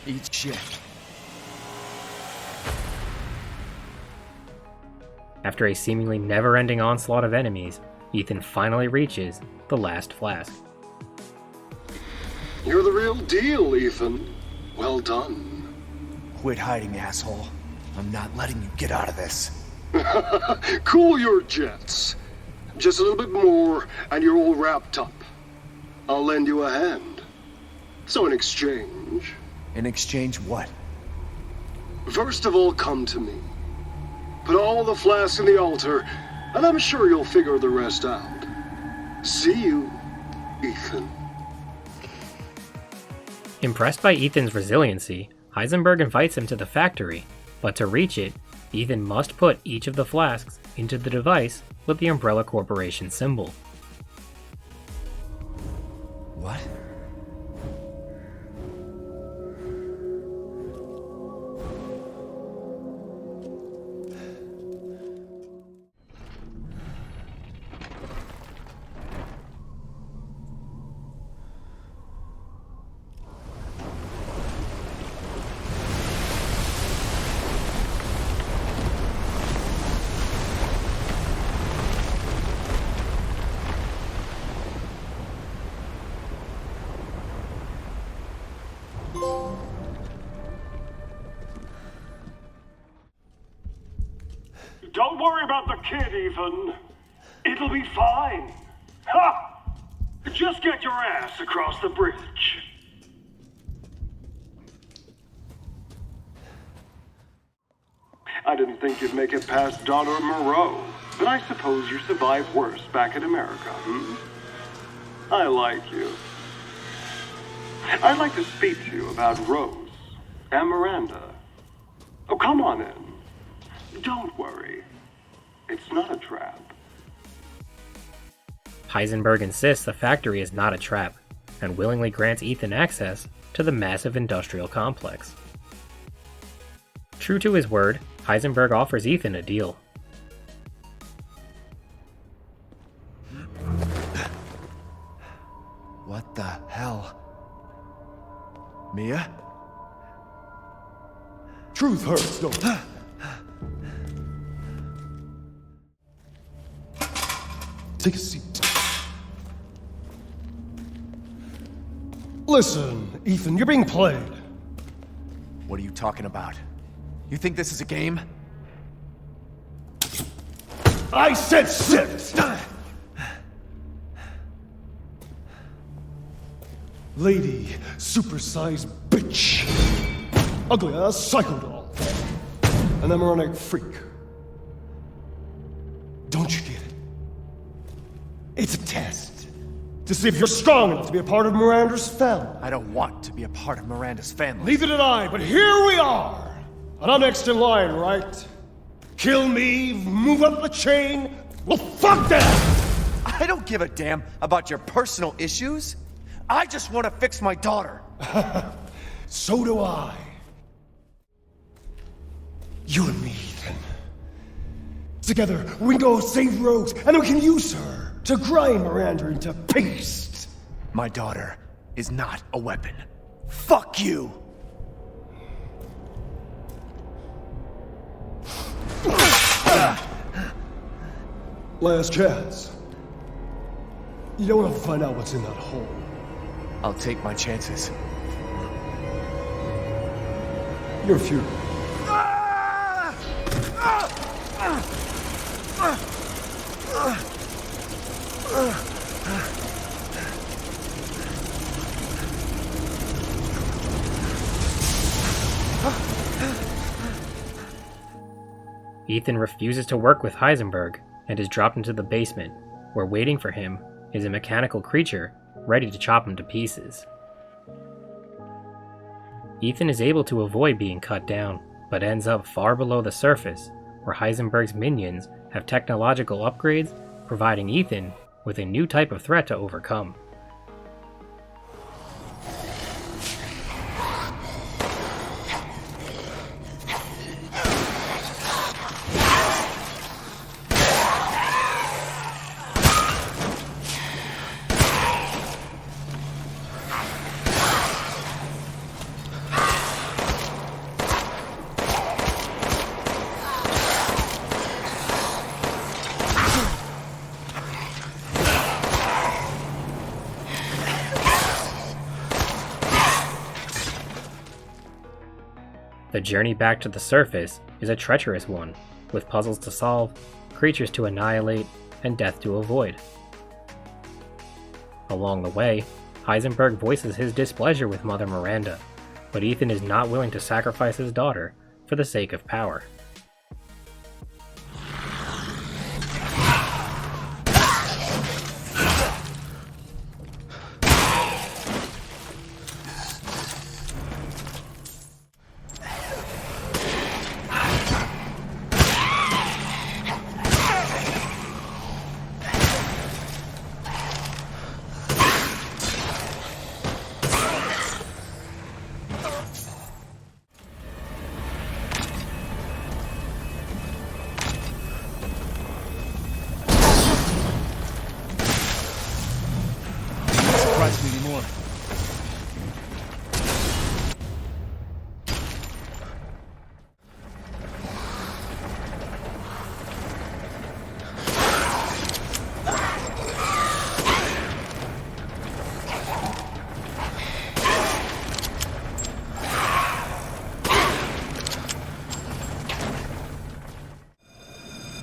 Eat shit. After a seemingly never-ending onslaught of enemies, Ethan finally reaches the last flask. You're the real deal, Ethan. Well done. Quit hiding, asshole. I'm not letting you get out of this. Cool your jets. Just a little bit more, and you're all wrapped up. I'll lend you a hand. So in exchange... In exchange what? First of all, come to me. Put all the flasks in the altar, and I'm sure you'll figure the rest out. See you, Ethan. Impressed by Ethan's resiliency, Heisenberg invites him to the factory, but to reach it, Ethan must put each of the flasks into the device with the Umbrella Corporation symbol. What? Don't worry about the kid, Ethan. It'll be fine. Ha! Just get your ass across the bridge. I didn't think you'd make it past Daughter Moreau, but I suppose you survived worse back in America, hmm? I like you. I'd like to speak to you about Rose and Miranda. Oh, come on in. Don't worry. It's not a trap. Heisenberg insists the factory is not a trap, and willingly grants Ethan access to the massive industrial complex. True to his word, Heisenberg offers Ethan a deal. What the hell? Mia? Truth hurts, don't it? Take a seat. Listen, Ethan, you're being played. What are you talking about? You think this is a game? I said sit! Lady, supersized bitch. Ugly ass psycho doll. An embryonic freak. Don't you get it? It's a test. To see if you're strong enough to be a part of Miranda's family. I don't want to be a part of Miranda's family. Neither did I, but here we are. And I'm next in line, right? Kill me, move up the chain. Well, fuck that! I don't give a damn about your personal issues. I just want to fix my daughter. So do I. You and me, Ethan. Together, we can go save Rose, and we can use her to grind Miranda into paste. My daughter is not a weapon. Fuck you! Last chance. You don't want to find out what's in that hole. I'll take my chances. You're futile. Ethan refuses to work with Heisenberg and is dropped into the basement, where waiting for him is a mechanical creature ready to chop him to pieces. Ethan is able to avoid being cut down, but ends up far below the surface, where Heisenberg's minions have technological upgrades, providing Ethan with a new type of threat to overcome. The journey back to the surface is a treacherous one, with puzzles to solve, creatures to annihilate, and death to avoid. Along the way, Heisenberg voices his displeasure with Mother Miranda, but Ethan is not willing to sacrifice his daughter for the sake of power.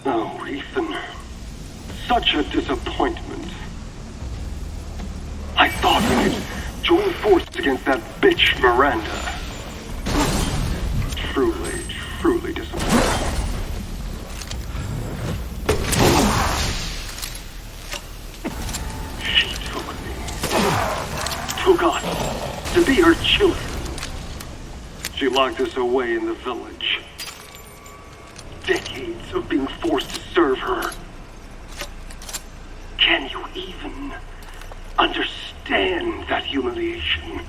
Oh, Ethan. Such a disappointment. I thought we could join forces against that bitch Miranda. Truly disappointing. She took us to be her children. She locked us away in the village. Decades of being forced to serve her. Can you even understand that humiliation?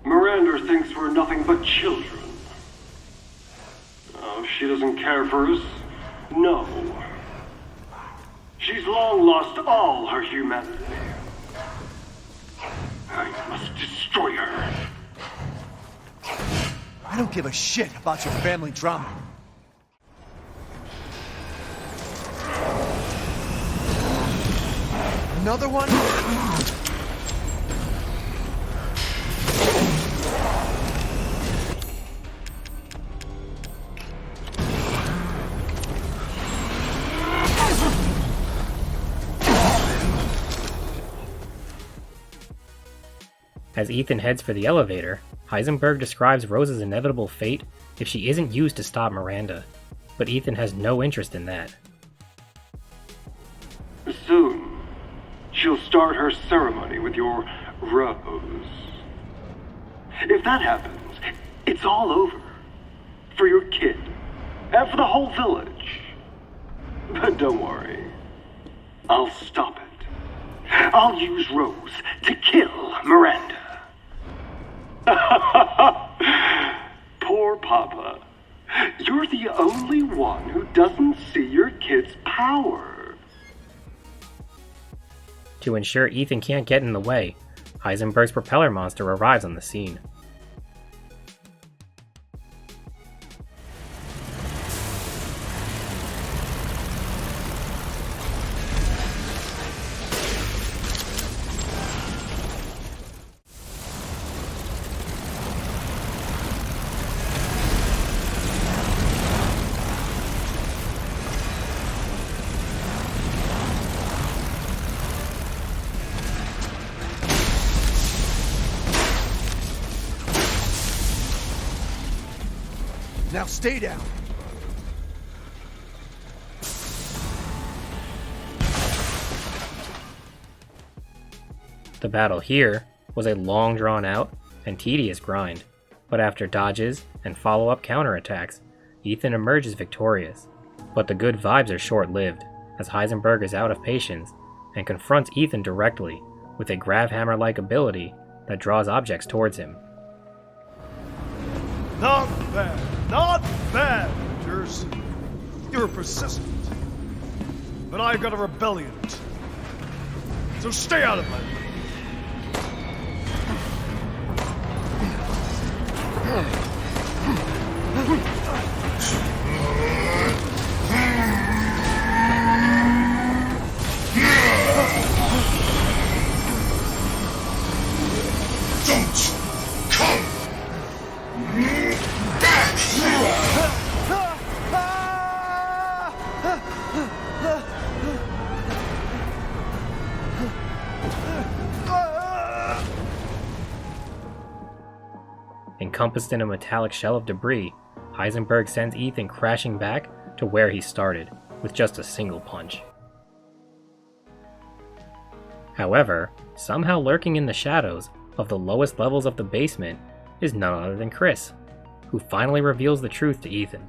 Miranda thinks we're nothing but children. Oh, she doesn't care for us? No. She's long lost all her humanity. I must destroy her. I don't give a shit about your family drama. Another one? As Ethan heads for the elevator, Heisenberg describes Rose's inevitable fate if she isn't used to stop Miranda, but Ethan has no interest in that. Soon, she'll start her ceremony with your Rose. If that happens, it's all over. For your kid, and for the whole village. But don't worry, I'll stop it. I'll use Rose to kill Miranda. Poor Papa. You're the only one who doesn't see your kid's power. To ensure Ethan can't get in the way, Heisenberg's propeller monster arrives on the scene. Now stay down. The battle here was a long drawn out and tedious grind, but after dodges and follow-up counterattacks, Ethan emerges victorious. But the good vibes are short-lived, as Heisenberg is out of patience and confronts Ethan directly with a gravhammer-like ability that draws objects towards him. Not bad, Rangers. You're persistent. But I've got a rebellion. So stay out of my way. Don't come back here! Encompassed in a metallic shell of debris, Heisenberg sends Ethan crashing back to where he started, with just a single punch. However, somehow lurking in the shadows of the lowest levels of the basement is none other than Chris, who finally reveals the truth to Ethan.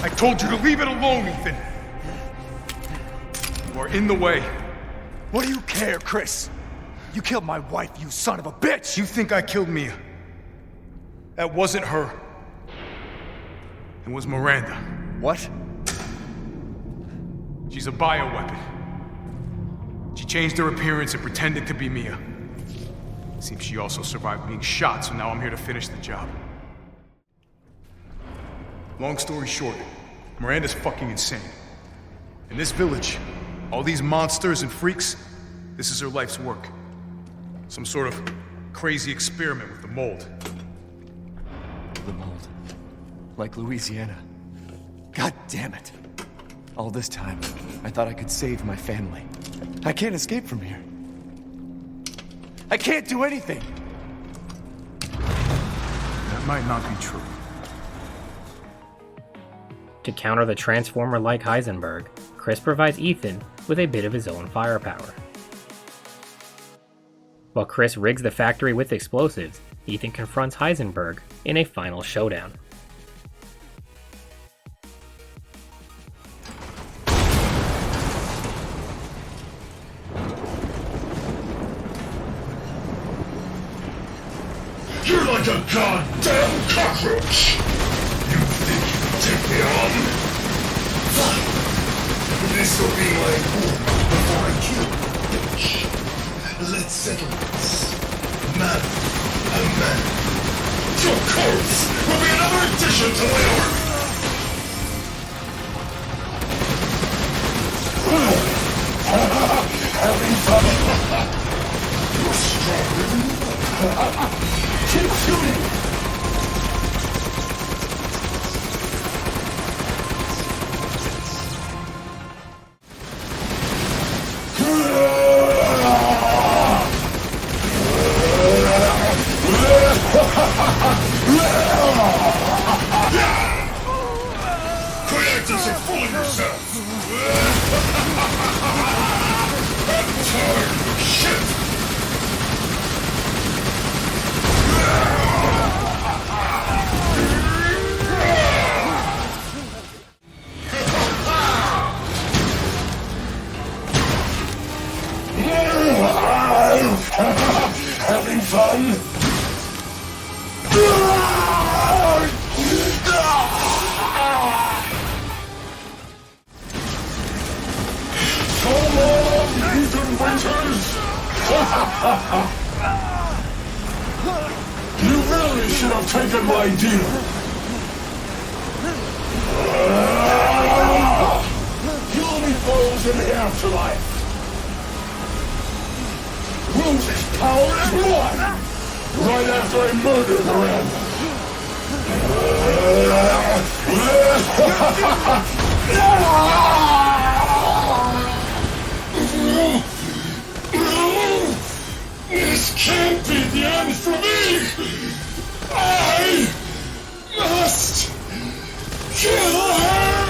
I told you to leave it alone, Ethan! You are in the way. What do you care, Chris? You killed my wife, you son of a bitch! You think I killed Mia? That wasn't her. It was Miranda. What? She's a bioweapon. She changed her appearance and pretended to be Mia. Seems she also survived being shot, so now I'm here to finish the job. Long story short, Miranda's fucking insane. In this village, all these monsters and freaks, this is her life's work. Some sort of crazy experiment with the mold. The mold. Like Louisiana. God damn it. All this time, I thought I could save my family. I can't escape from here. I can't do anything! That might not be true. To counter the Transformer-like Heisenberg, Chris provides Ethan with a bit of his own firepower. While Chris rigs the factory with explosives, Ethan confronts Heisenberg in a final showdown. You're like a goddamn cockroach! You think you can take me on? Fine. This'll be my home before I kill you, bitch. Let's settle this. Man and man. Your corpse will be another addition to my army! Having fun? You're stronger than me. Keep shooting! Creators are fooling yourselves! I'm tired of shit! Having fun? So long, Ethan Winters! You really should have taken my deal. You'll be foes in the afterlife. Lose his power and blood! Right after I murder Miranda! This can't be the end for me! I must kill her!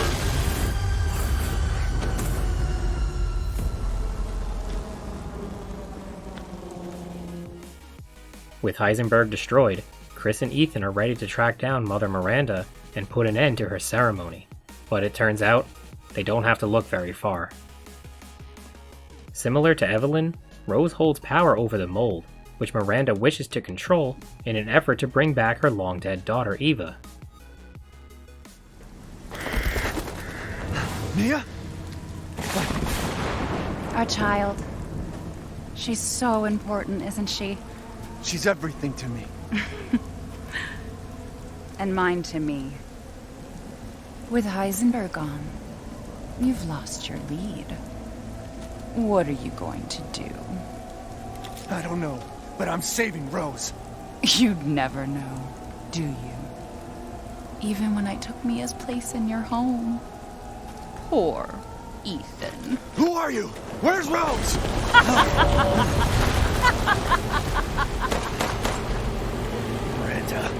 With Heisenberg destroyed, Chris and Ethan are ready to track down Mother Miranda and put an end to her ceremony. But it turns out, they don't have to look very far. Similar to Evelyn, Rose holds power over the mold, which Miranda wishes to control in an effort to bring back her long-dead daughter, Eva. Mia? Our child. She's so important, isn't she? She's everything to me. And mine to me. With Heisenberg gone, you've lost your lead. What are you going to do? I don't know, but I'm saving Rose. You'd never know, do you? Even when I took Mia's place in your home. Poor Ethan. Who are you? Where's Rose? Miranda.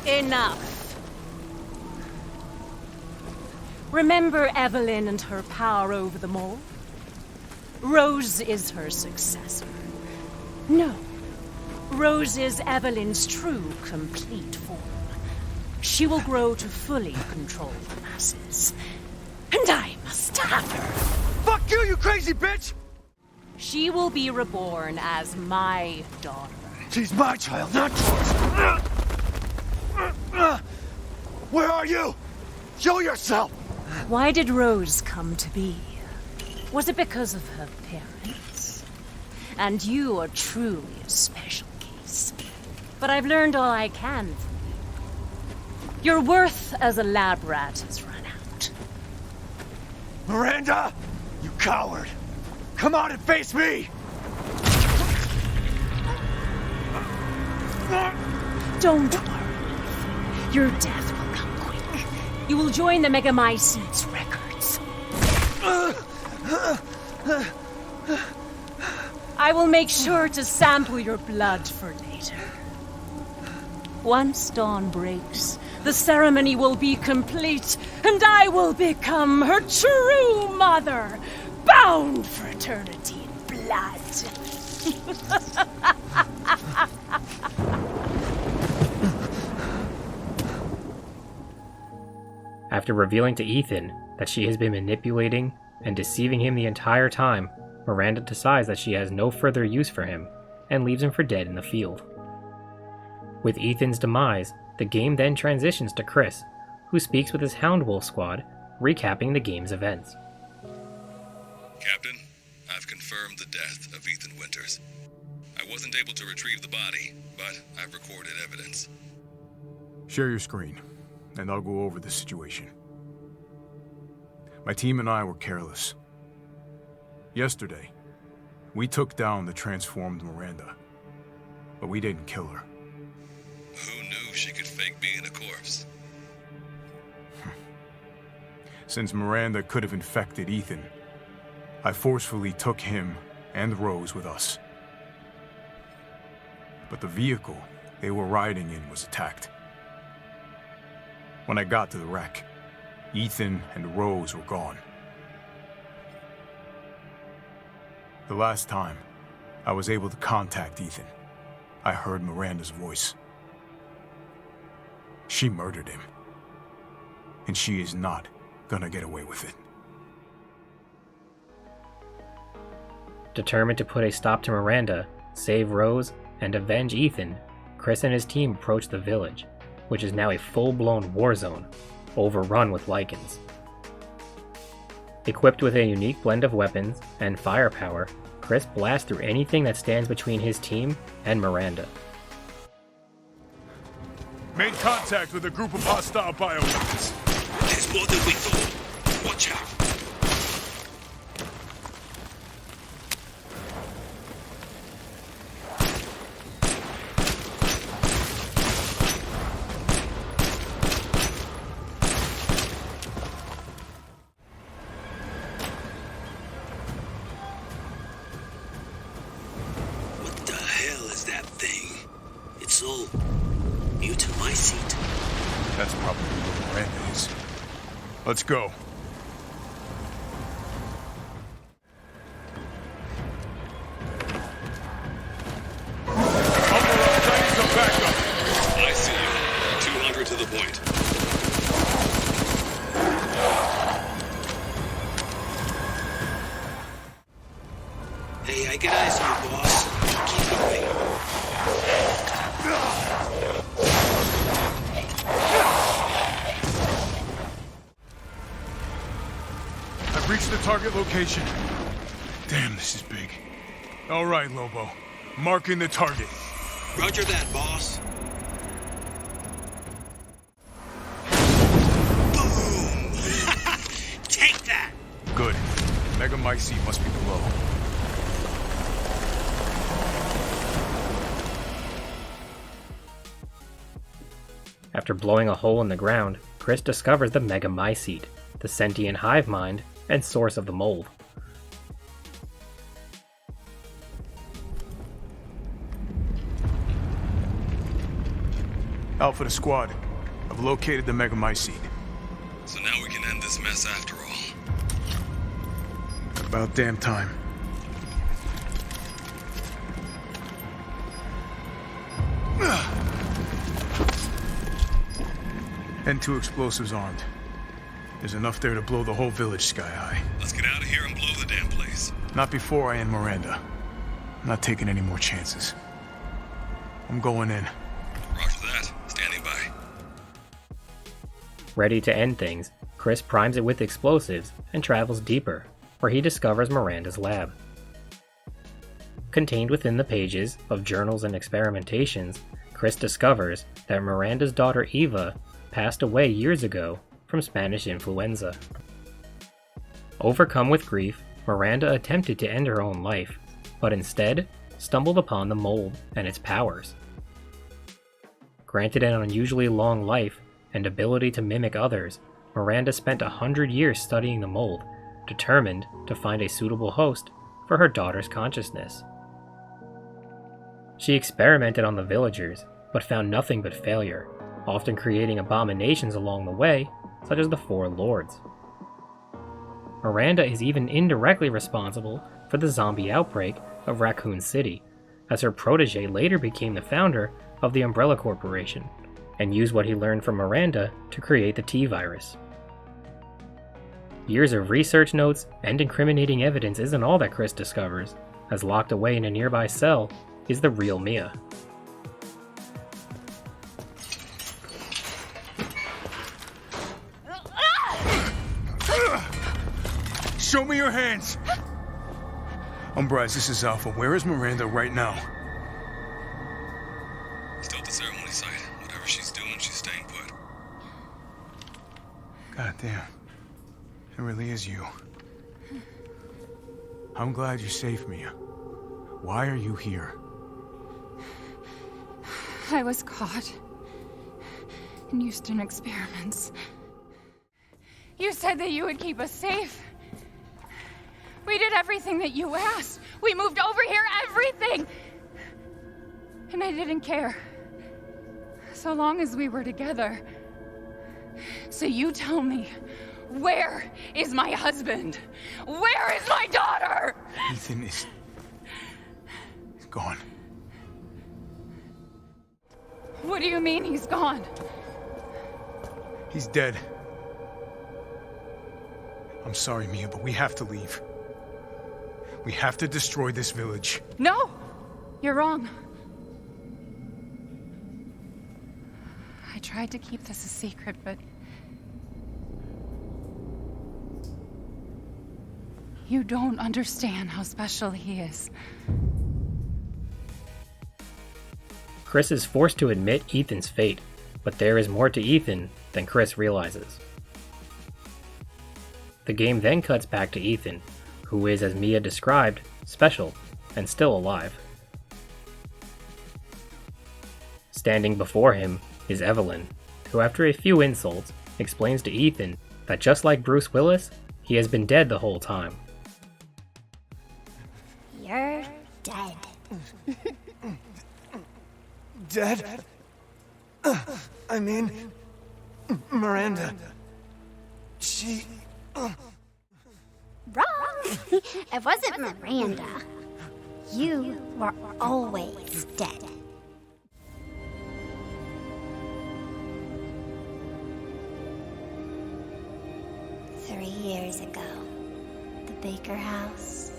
Enough. Remember Evelyn and her power over the mole? Rose is her successor. No. Rose is Evelyn's true, complete form. She will grow to fully control the masses. And I must have her. Fuck you, you crazy bitch! She will be reborn as my daughter. She's my child, not yours. Where are you? Show yourself! Why did Rose come to be? Was it because of her parents? And you are truly a special case. But I've learned all I can from you. Your worth as a lab rat has run out. Miranda! You coward! Come out and face me! Don't worry. Your death will come quick. You will join the Megamycetes records. I will make sure to sample your blood for later. Once dawn breaks, the ceremony will be complete, and I will become her true mother, bound for eternity in blood. After revealing to Ethan that she has been manipulating and deceiving him the entire time, Miranda decides that she has no further use for him and leaves him for dead in the field. With Ethan's demise, the game then transitions to Chris, who speaks with his Hound Wolf squad, recapping the game's events. Captain, I've confirmed the death of Ethan Winters. I wasn't able to retrieve the body, but I've recorded evidence. Share your screen, and I'll go over the situation. My team and I were careless. Yesterday, we took down the transformed Miranda, but we didn't kill her. Who knew she could fake being a corpse? Since Miranda could have infected Ethan, I forcefully took him and Rose with us. But the vehicle they were riding in was attacked. When I got to the wreck, Ethan and Rose were gone. The last time I was able to contact Ethan, I heard Miranda's voice. She murdered him, and she is not gonna get away with it. Determined to put a stop to Miranda, save Rose, and avenge Ethan, Chris and his team approach the village, which is now a full-blown war zone, overrun with Lycans. Equipped with a unique blend of weapons and firepower, Chris blasts through anything that stands between his team and Miranda. Made contact with a group of hostile bioweapons. There's more than we thought. Watch out. What the hell is that thing? It's all new to my seat. That's probably where Miranda is. Let's go. I see you. 200 to the point. Hey, I can ask you, boss. Keep moving. I've reached the target location. Damn, this is big. All right, Lobo. Marking the target. Roger that, boss. Boom! Take that! Good. Mega Mycete must be below. After blowing a hole in the ground, Chris discovers the Mega Mycete, the sentient hive mind and source of the mold. Alpha to squad. I've located the Mega Mycete. So now we can end this mess after all. About damn time. And 2 explosives armed. There's enough there to blow the whole village sky high. Let's get out of here and blow the damn place. Not before I end Miranda. I'm not taking any more chances. I'm going in. Roger that. Standing by. Ready to end things, Chris primes it with explosives and travels deeper, where he discovers Miranda's lab. Contained within the pages of journals and experimentations, Chris discovers that Miranda's daughter Eva passed away years ago from Spanish influenza. Overcome with grief, Miranda attempted to end her own life, but instead stumbled upon the mold and its powers. Granted an unusually long life and ability to mimic others, Miranda spent 100 years studying the mold, determined to find a suitable host for her daughter's consciousness. She experimented on the villagers, but found nothing but failure, often creating abominations along the way, such as the Four Lords. Miranda is even indirectly responsible for the zombie outbreak of Raccoon City, as her protege later became the founder of the Umbrella Corporation, and used what he learned from Miranda to create the T-Virus. Years of research notes and incriminating evidence isn't all that Chris discovers, as locked away in a nearby cell is the real Mia. Show me your hands! Umbrise, this is Alpha. Where is Miranda right now? Still at the ceremony site. Whatever she's doing, she's staying put. God damn. It really is you. I'm glad you saved me. Why are you here? I was caught in Houston experiments. You said that you would keep us safe. We did everything that you asked. We moved over here, everything. And I didn't care. So long as we were together. So you tell me, where is my husband? Where is my daughter? Ethan is... he's gone. What do you mean he's gone? He's dead. I'm sorry, Mia, but we have to leave. We have to destroy this village. No! You're wrong. I tried to keep this a secret, but... you don't understand how special he is. Chris is forced to admit Ethan's fate, but there is more to Ethan than Chris realizes. The game then cuts back to Ethan, who is, as Mia described, special and still alive. Standing before him is Evelyn, who after a few insults explains to Ethan that just like Bruce Willis, he has been dead the whole time. You're dead. Dead? I mean, Miranda. She... Wrong! It wasn't Miranda. You were always dead. "3 years ago, the Baker house.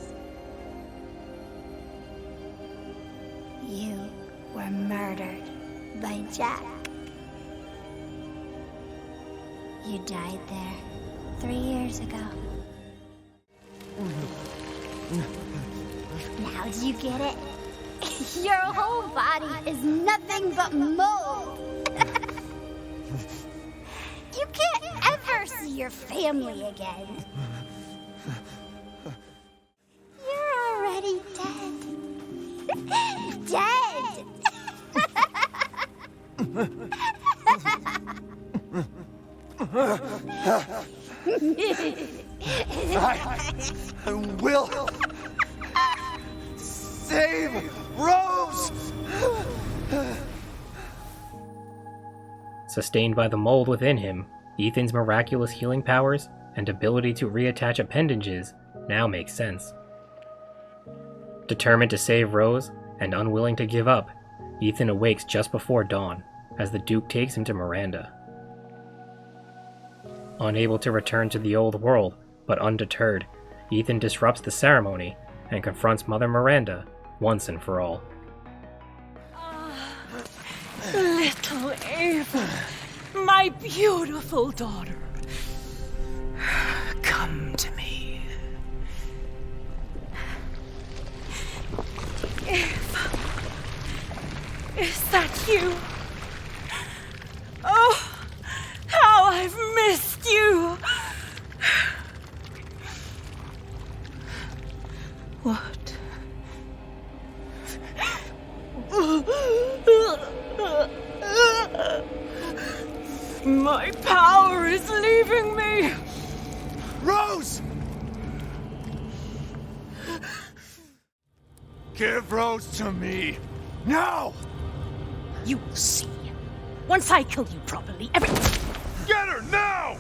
You were murdered by Jack. You died there 3 years ago. Now do you get it? Your whole body is nothing but mold. You can't ever see your family again. You're already dead. Dead! I will save Rose! Sustained by the mold within him, Ethan's miraculous healing powers and ability to reattach appendages now make sense. Determined to save Rose and unwilling to give up, Ethan awakes just before dawn as the Duke takes him to Miranda. Unable to return to the old world, but undeterred, Ethan disrupts the ceremony and confronts Mother Miranda once and for all. Little Ava, my beautiful daughter, come to me. Ava, is that you? Oh, how I've missed you! What? My power is leaving me! Rose! Give Rose to me! Now! You will see. Once I kill you properly, everything... Get her now!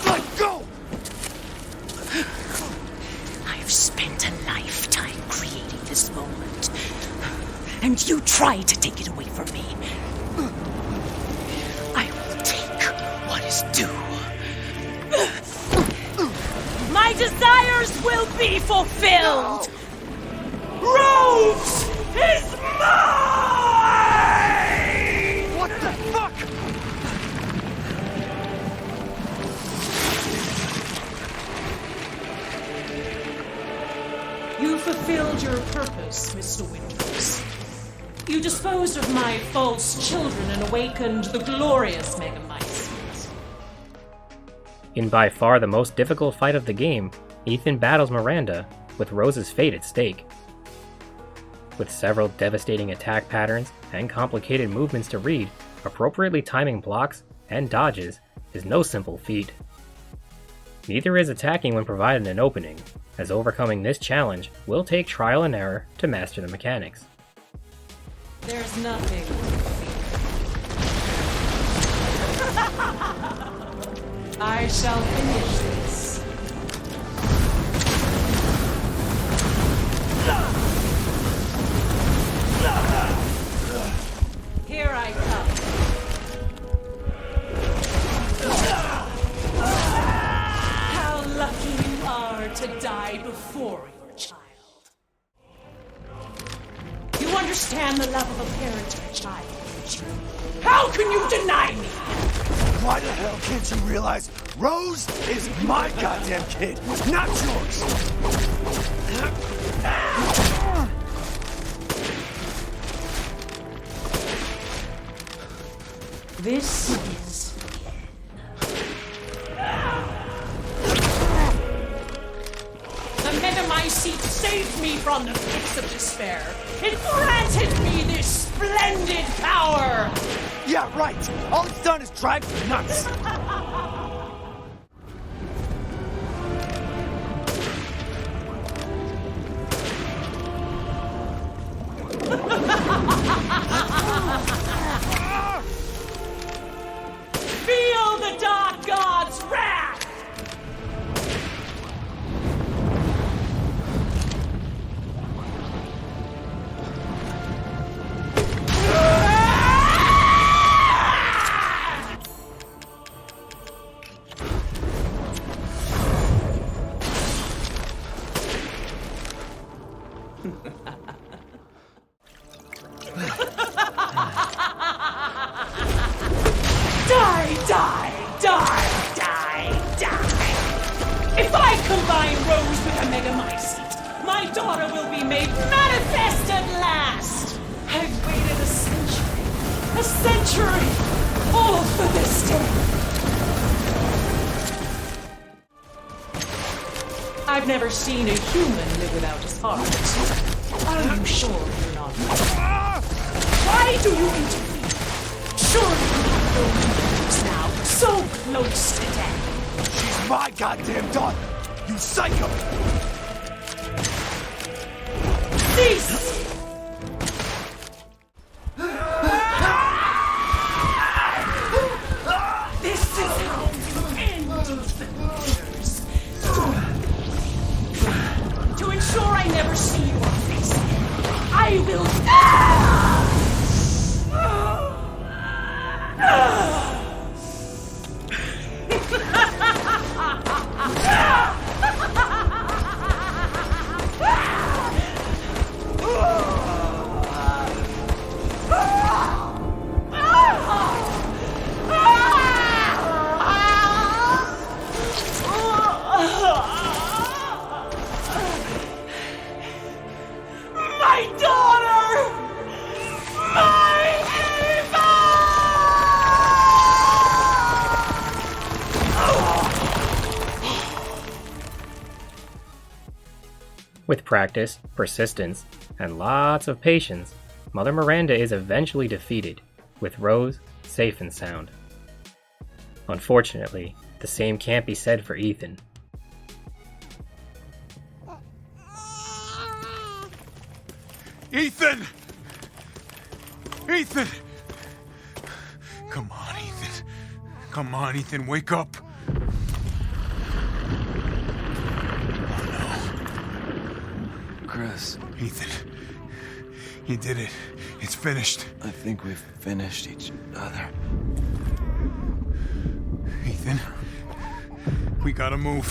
Let go! I've spent a lifetime creating this moment, and you try to take it away from me. I will take what is due. My desires will be fulfilled! Rose is mine! What the fuck? You fulfilled your purpose, Mr. Winters. You disposed of my false children and awakened the glorious Megamycete. In by far the most difficult fight of the game, Ethan battles Miranda, with Rose's fate at stake. With several devastating attack patterns and complicated movements to read, appropriately timing blocks and dodges is no simple feat. Neither is attacking when provided an opening, as overcoming this challenge will take trial and error to master the mechanics. There's nothing. I shall finish this. Here I come. How lucky you are to die before your child. You understand the love of a parent to a child, don't you? How can you deny me? Why the hell can't you realize Rose is my goddamn kid, not yours? This is the Megamycete saved me from the pits of despair. It granted me this splendid power. Yeah, right. All it's done is drive you nuts. Feel the Dark God's wrath! Combine Rose with a Megamycete. My daughter will be made manifest at last. I've waited a century, all for this day. I've never seen a human live without his heart. Are you sure you're not? Why do you interfere? Surely you have no feelings now, so close to death. She's my goddamn daughter, you psycho! Cease! This is how you end these adventures. To ensure I never see your face again, I will. My daughter! My Eva! With practice, persistence, and lots of patience, Mother Miranda is eventually defeated, with Rose safe and sound. Unfortunately, the same can't be said for Ethan. Ethan! Ethan! Come on, Ethan. Come on, Ethan, wake up. Chris. Ethan. You did it. It's finished. I think we've finished each other. Ethan. We gotta move.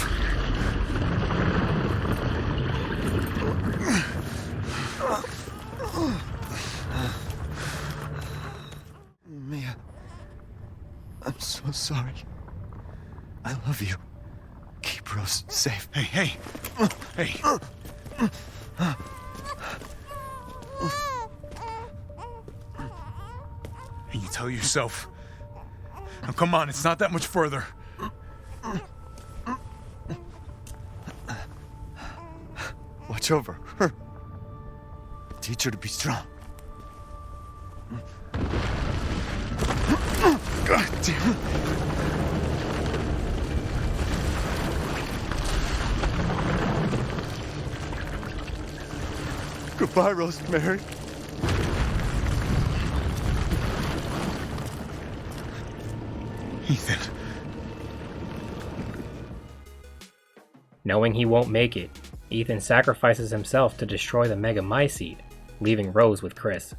Mia. I'm so sorry. I love you. Keep Rose safe. Hey. Hey. And you tell yourself. Now come on, it's not that much further. Watch over her. Teach her to be strong. God damn it. Goodbye, Rosemary. Ethan. Knowing he won't make it, Ethan sacrifices himself to destroy the Megamycete, leaving Rose with Chris.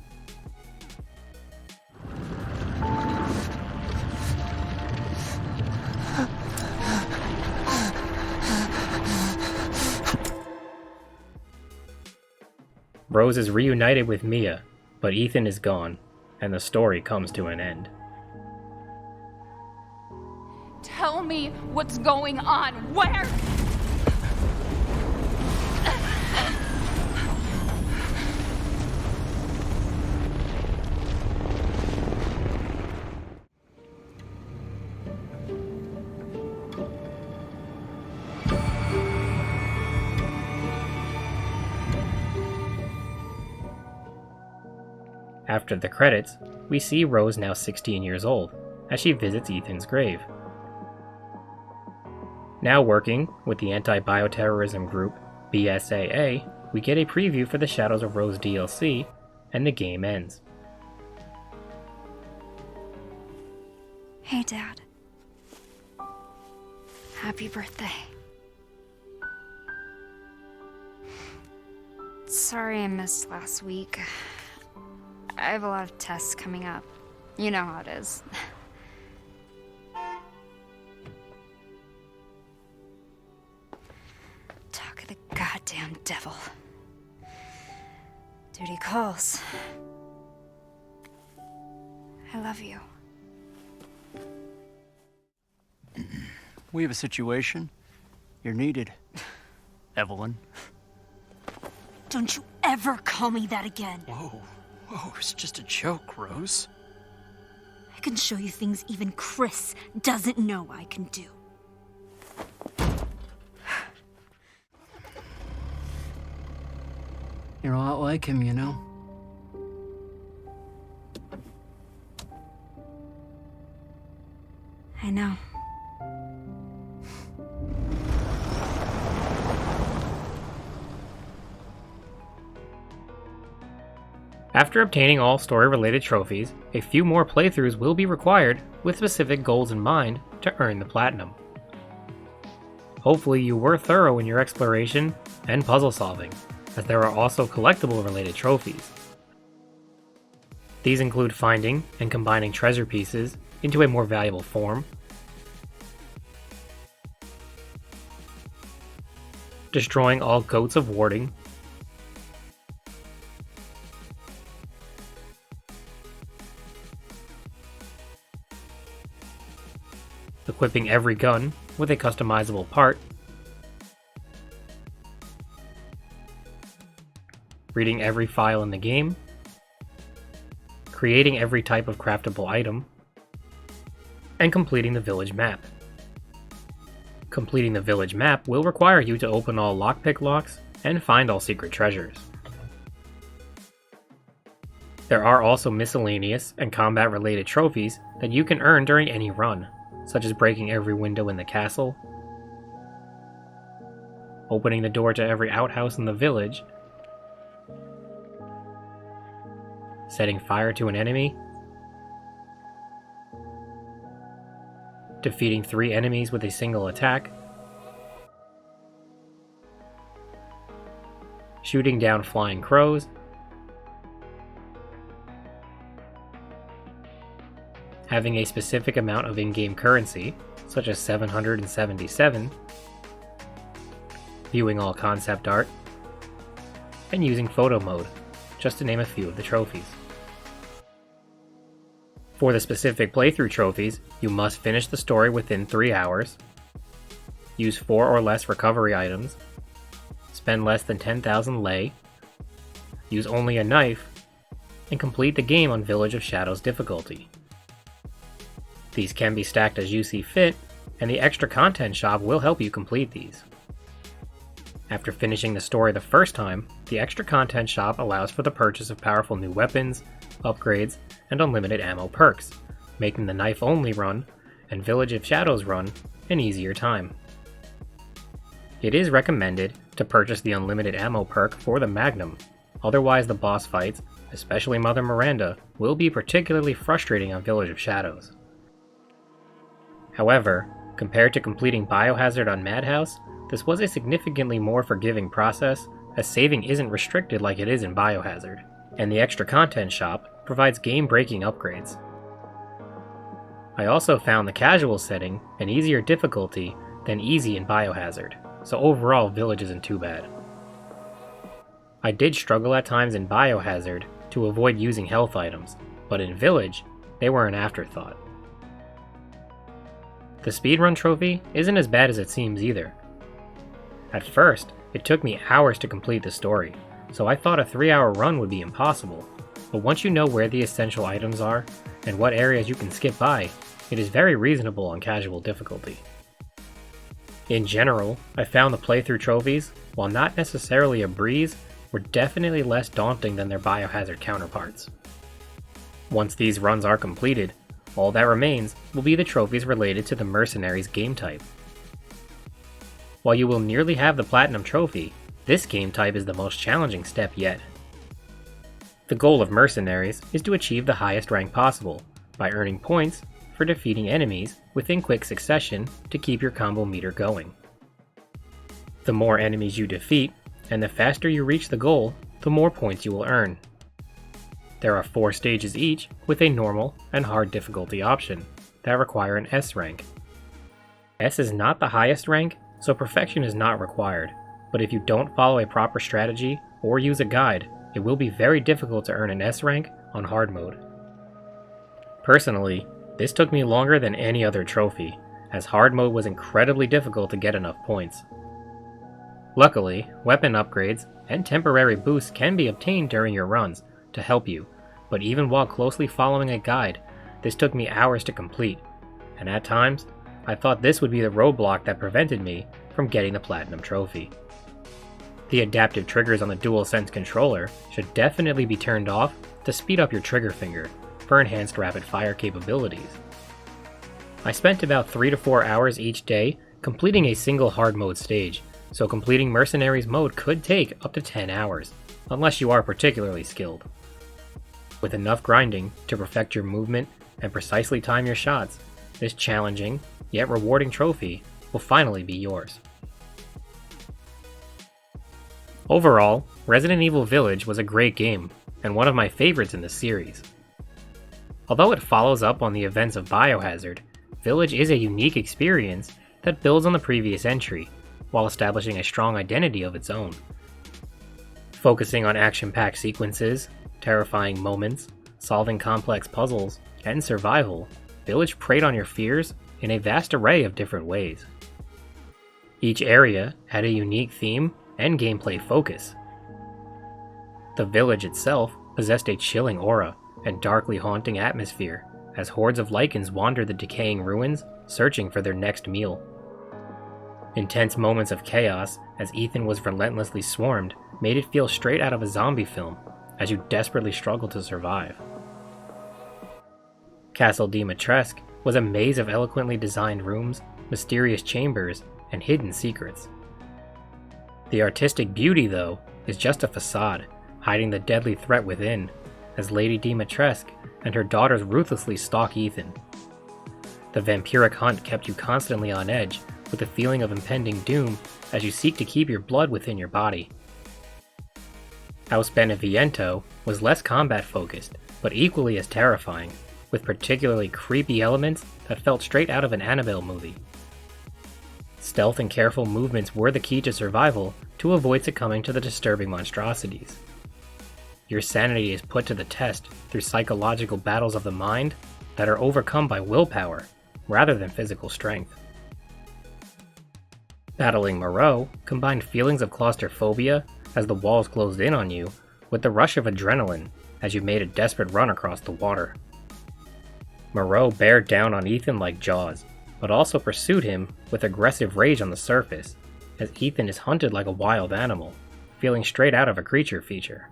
Rose is reunited with Mia, but Ethan is gone, and the story comes to an end. Tell me what's going on. Where? After the credits, we see Rose now 16 years old, as she visits Ethan's grave. Now working with the anti-bioterrorism group BSAA, we get a preview for the Shadows of Rose DLC, and the game ends. Hey, Dad. Happy birthday. Sorry I missed last week. I have a lot of tests coming up. You know how it is. Talk of the goddamn devil. Duty calls. I love you. We have a situation. You're needed, Evelyn. Don't you ever call me that again. Whoa, it's just a joke, Rose. I can show you things even Chris doesn't know I can do. You're a lot like him, you know? I know. After obtaining all story-related trophies, a few more playthroughs will be required with specific goals in mind to earn the platinum. Hopefully you were thorough in your exploration and puzzle solving, as there are also collectible-related trophies. These include finding and combining treasure pieces into a more valuable form, destroying all goats of warding, equipping every gun with a customizable part, reading every file in the game, creating every type of craftable item, and completing the village map. Completing the village map will require you to open all lockpick locks and find all secret treasures. There are also miscellaneous and combat-related trophies that you can earn during any run, such as breaking every window in the castle, opening the door to every outhouse in the village, setting fire to an enemy, defeating 3 enemies with a single attack, shooting down flying crows, having a specific amount of in-game currency, such as 777, viewing all concept art, and using photo mode, just to name a few of the trophies. For the specific playthrough trophies, you must finish the story within 3 hours, use 4 or less recovery items, spend less than 10,000 lei, use only a knife, and complete the game on Village of Shadows difficulty. These can be stacked as you see fit, and the extra content shop will help you complete these. After finishing the story the first time, the extra content shop allows for the purchase of powerful new weapons, upgrades, and unlimited ammo perks, making the knife-only run and Village of Shadows run an easier time. It is recommended to purchase the unlimited ammo perk for the Magnum, otherwise the boss fights, especially Mother Miranda, will be particularly frustrating on Village of Shadows. However, compared to completing Biohazard on Madhouse, this was a significantly more forgiving process, as saving isn't restricted like it is in Biohazard, and the extra content shop provides game-breaking upgrades. I also found the casual setting an easier difficulty than easy in Biohazard, so overall Village isn't too bad. I did struggle at times in Biohazard to avoid using health items, but in Village, they were an afterthought. The speedrun trophy isn't as bad as it seems either. At first, it took me hours to complete the story, so I thought a 3-hour run would be impossible, but once you know where the essential items are, and what areas you can skip by, it is very reasonable on casual difficulty. In general, I found the playthrough trophies, while not necessarily a breeze, were definitely less daunting than their Biohazard counterparts. Once these runs are completed, all that remains will be the trophies related to the Mercenaries game type. While you will nearly have the Platinum trophy, this game type is the most challenging step yet. The goal of Mercenaries is to achieve the highest rank possible, by earning points for defeating enemies within quick succession to keep your combo meter going. The more enemies you defeat, and the faster you reach the goal, the more points you will earn. There are 4 stages each, with a normal and hard difficulty option, that require an S rank. S is not the highest rank, so perfection is not required, but if you don't follow a proper strategy or use a guide, it will be very difficult to earn an S rank on hard mode. Personally, this took me longer than any other trophy, as hard mode was incredibly difficult to get enough points. Luckily, weapon upgrades and temporary boosts can be obtained during your runs to help you, but even while closely following a guide, this took me hours to complete, and at times, I thought this would be the roadblock that prevented me from getting the Platinum Trophy. The adaptive triggers on the DualSense controller should definitely be turned off to speed up your trigger finger for enhanced rapid fire capabilities. I spent about 3 to 4 hours each day completing a single hard mode stage, so completing Mercenaries mode could take up to 10 hours, unless you are particularly skilled. With enough grinding to perfect your movement and precisely time your shots, this challenging, yet rewarding trophy will finally be yours. Overall, Resident Evil Village was a great game, and one of my favorites in the series. Although it follows up on the events of Biohazard, Village is a unique experience that builds on the previous entry, while establishing a strong identity of its own. Focusing on action-packed sequences, terrifying moments, solving complex puzzles, and survival, Village preyed on your fears in a vast array of different ways. Each area had a unique theme and gameplay focus. The village itself possessed a chilling aura and darkly haunting atmosphere as hordes of lichens wandered the decaying ruins, searching for their next meal. Intense moments of chaos as Ethan was relentlessly swarmed made it feel straight out of a zombie film as you desperately struggled to survive. Castle Dimitrescu was a maze of eloquently designed rooms, mysterious chambers, and hidden secrets. The artistic beauty, though, is just a facade, hiding the deadly threat within, as Lady Dimitrescu and her daughters ruthlessly stalk Ethan. The vampiric hunt kept you constantly on edge, with a feeling of impending doom as you seek to keep your blood within your body. House Beneviento was less combat-focused, but equally as terrifying, with particularly creepy elements that felt straight out of an Annabelle movie. Stealth and careful movements were the key to survival to avoid succumbing to the disturbing monstrosities. Your sanity is put to the test through psychological battles of the mind that are overcome by willpower rather than physical strength. Battling Moreau combined feelings of claustrophobia as the walls closed in on you with the rush of adrenaline as you made a desperate run across the water. Moreau bared down on Ethan like Jaws, but also pursued him with aggressive rage on the surface, as Ethan is hunted like a wild animal, feeling straight out of a creature feature.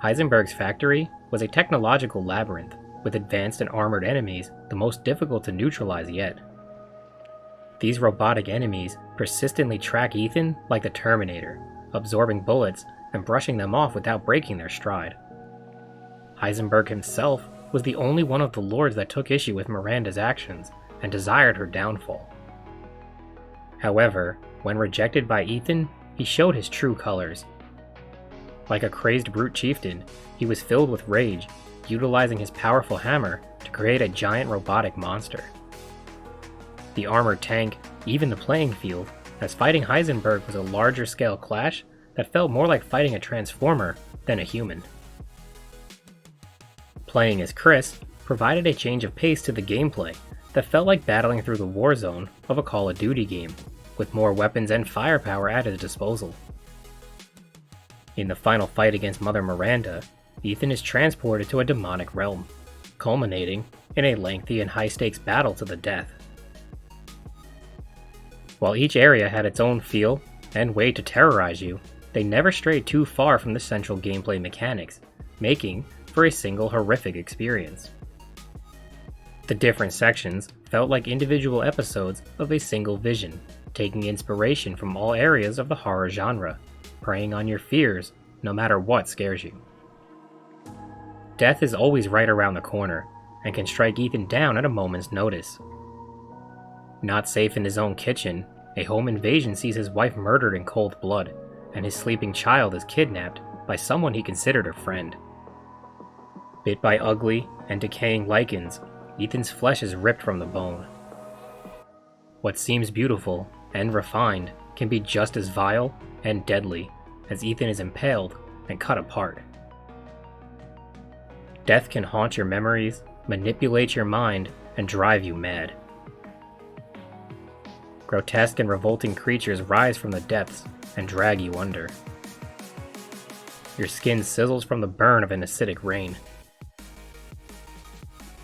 Heisenberg's factory was a technological labyrinth, with advanced and armored enemies the most difficult to neutralize yet. These robotic enemies persistently track Ethan like the Terminator, absorbing bullets and brushing them off without breaking their stride. Heisenberg himself was the only one of the lords that took issue with Miranda's actions and desired her downfall. However, when rejected by Ethan, he showed his true colors. Like a crazed brute chieftain, he was filled with rage, utilizing his powerful hammer to create a giant robotic monster. The armored tank evened the playing field, as fighting Heisenberg was a larger scale clash that felt more like fighting a transformer than a human. Playing as Chris provided a change of pace to the gameplay that felt like battling through the war zone of a Call of Duty game, with more weapons and firepower at his disposal. In the final fight against Mother Miranda, Ethan is transported to a demonic realm, culminating in a lengthy and high-stakes battle to the death. While each area had its own feel and way to terrorize you, they never strayed too far from the central gameplay mechanics, making for a single horrific experience. The different sections felt like individual episodes of a single vision, taking inspiration from all areas of the horror genre, preying on your fears no matter what scares you. Death is always right around the corner, and can strike Ethan down at a moment's notice. Not safe in his own kitchen, a home invasion sees his wife murdered in cold blood, and his sleeping child is kidnapped by someone he considered a friend. Bit by ugly and decaying lichens, Ethan's flesh is ripped from the bone. What seems beautiful and refined can be just as vile and deadly as Ethan is impaled and cut apart. Death can haunt your memories, manipulate your mind, and drive you mad. Grotesque and revolting creatures rise from the depths and drag you under. Your skin sizzles from the burn of an acidic rain.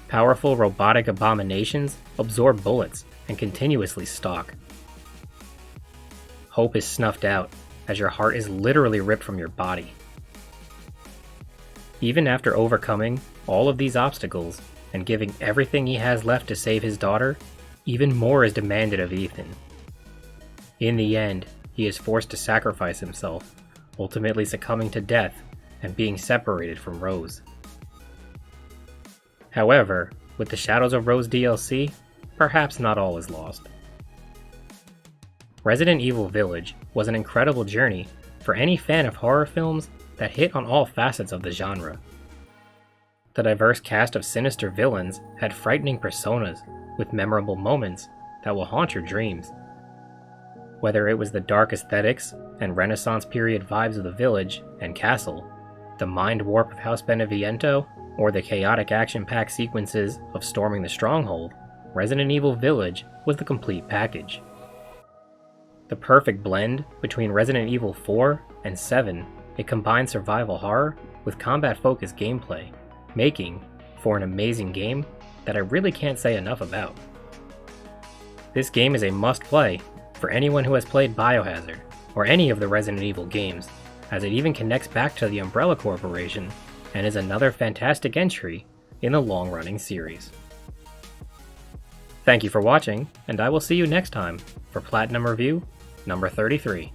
Powerful robotic abominations absorb bullets and continuously stalk. Hope is snuffed out as your heart is literally ripped from your body. Even after overcoming all of these obstacles and giving everything he has left to save his daughter, even more is demanded of Ethan. In the end, he is forced to sacrifice himself, ultimately succumbing to death and being separated from Rose. However, with the Shadows of Rose DLC, perhaps not all is lost. Resident Evil Village was an incredible journey for any fan of horror films that hit on all facets of the genre. The diverse cast of sinister villains had frightening personas with memorable moments that will haunt your dreams. Whether it was the dark aesthetics and Renaissance period vibes of the village and castle, the mind warp of House Beneviento, or the chaotic action-packed sequences of storming the stronghold, Resident Evil Village was the complete package. The perfect blend between Resident Evil 4 and 7, it combined survival horror with combat-focused gameplay, making for an amazing game that I really can't say enough about. This game is a must-play for anyone who has played Biohazard or any of the Resident Evil games, as it even connects back to the Umbrella Corporation and is another fantastic entry in the long-running series. Thank you for watching, and I will see you next time for Platinum Review number 33.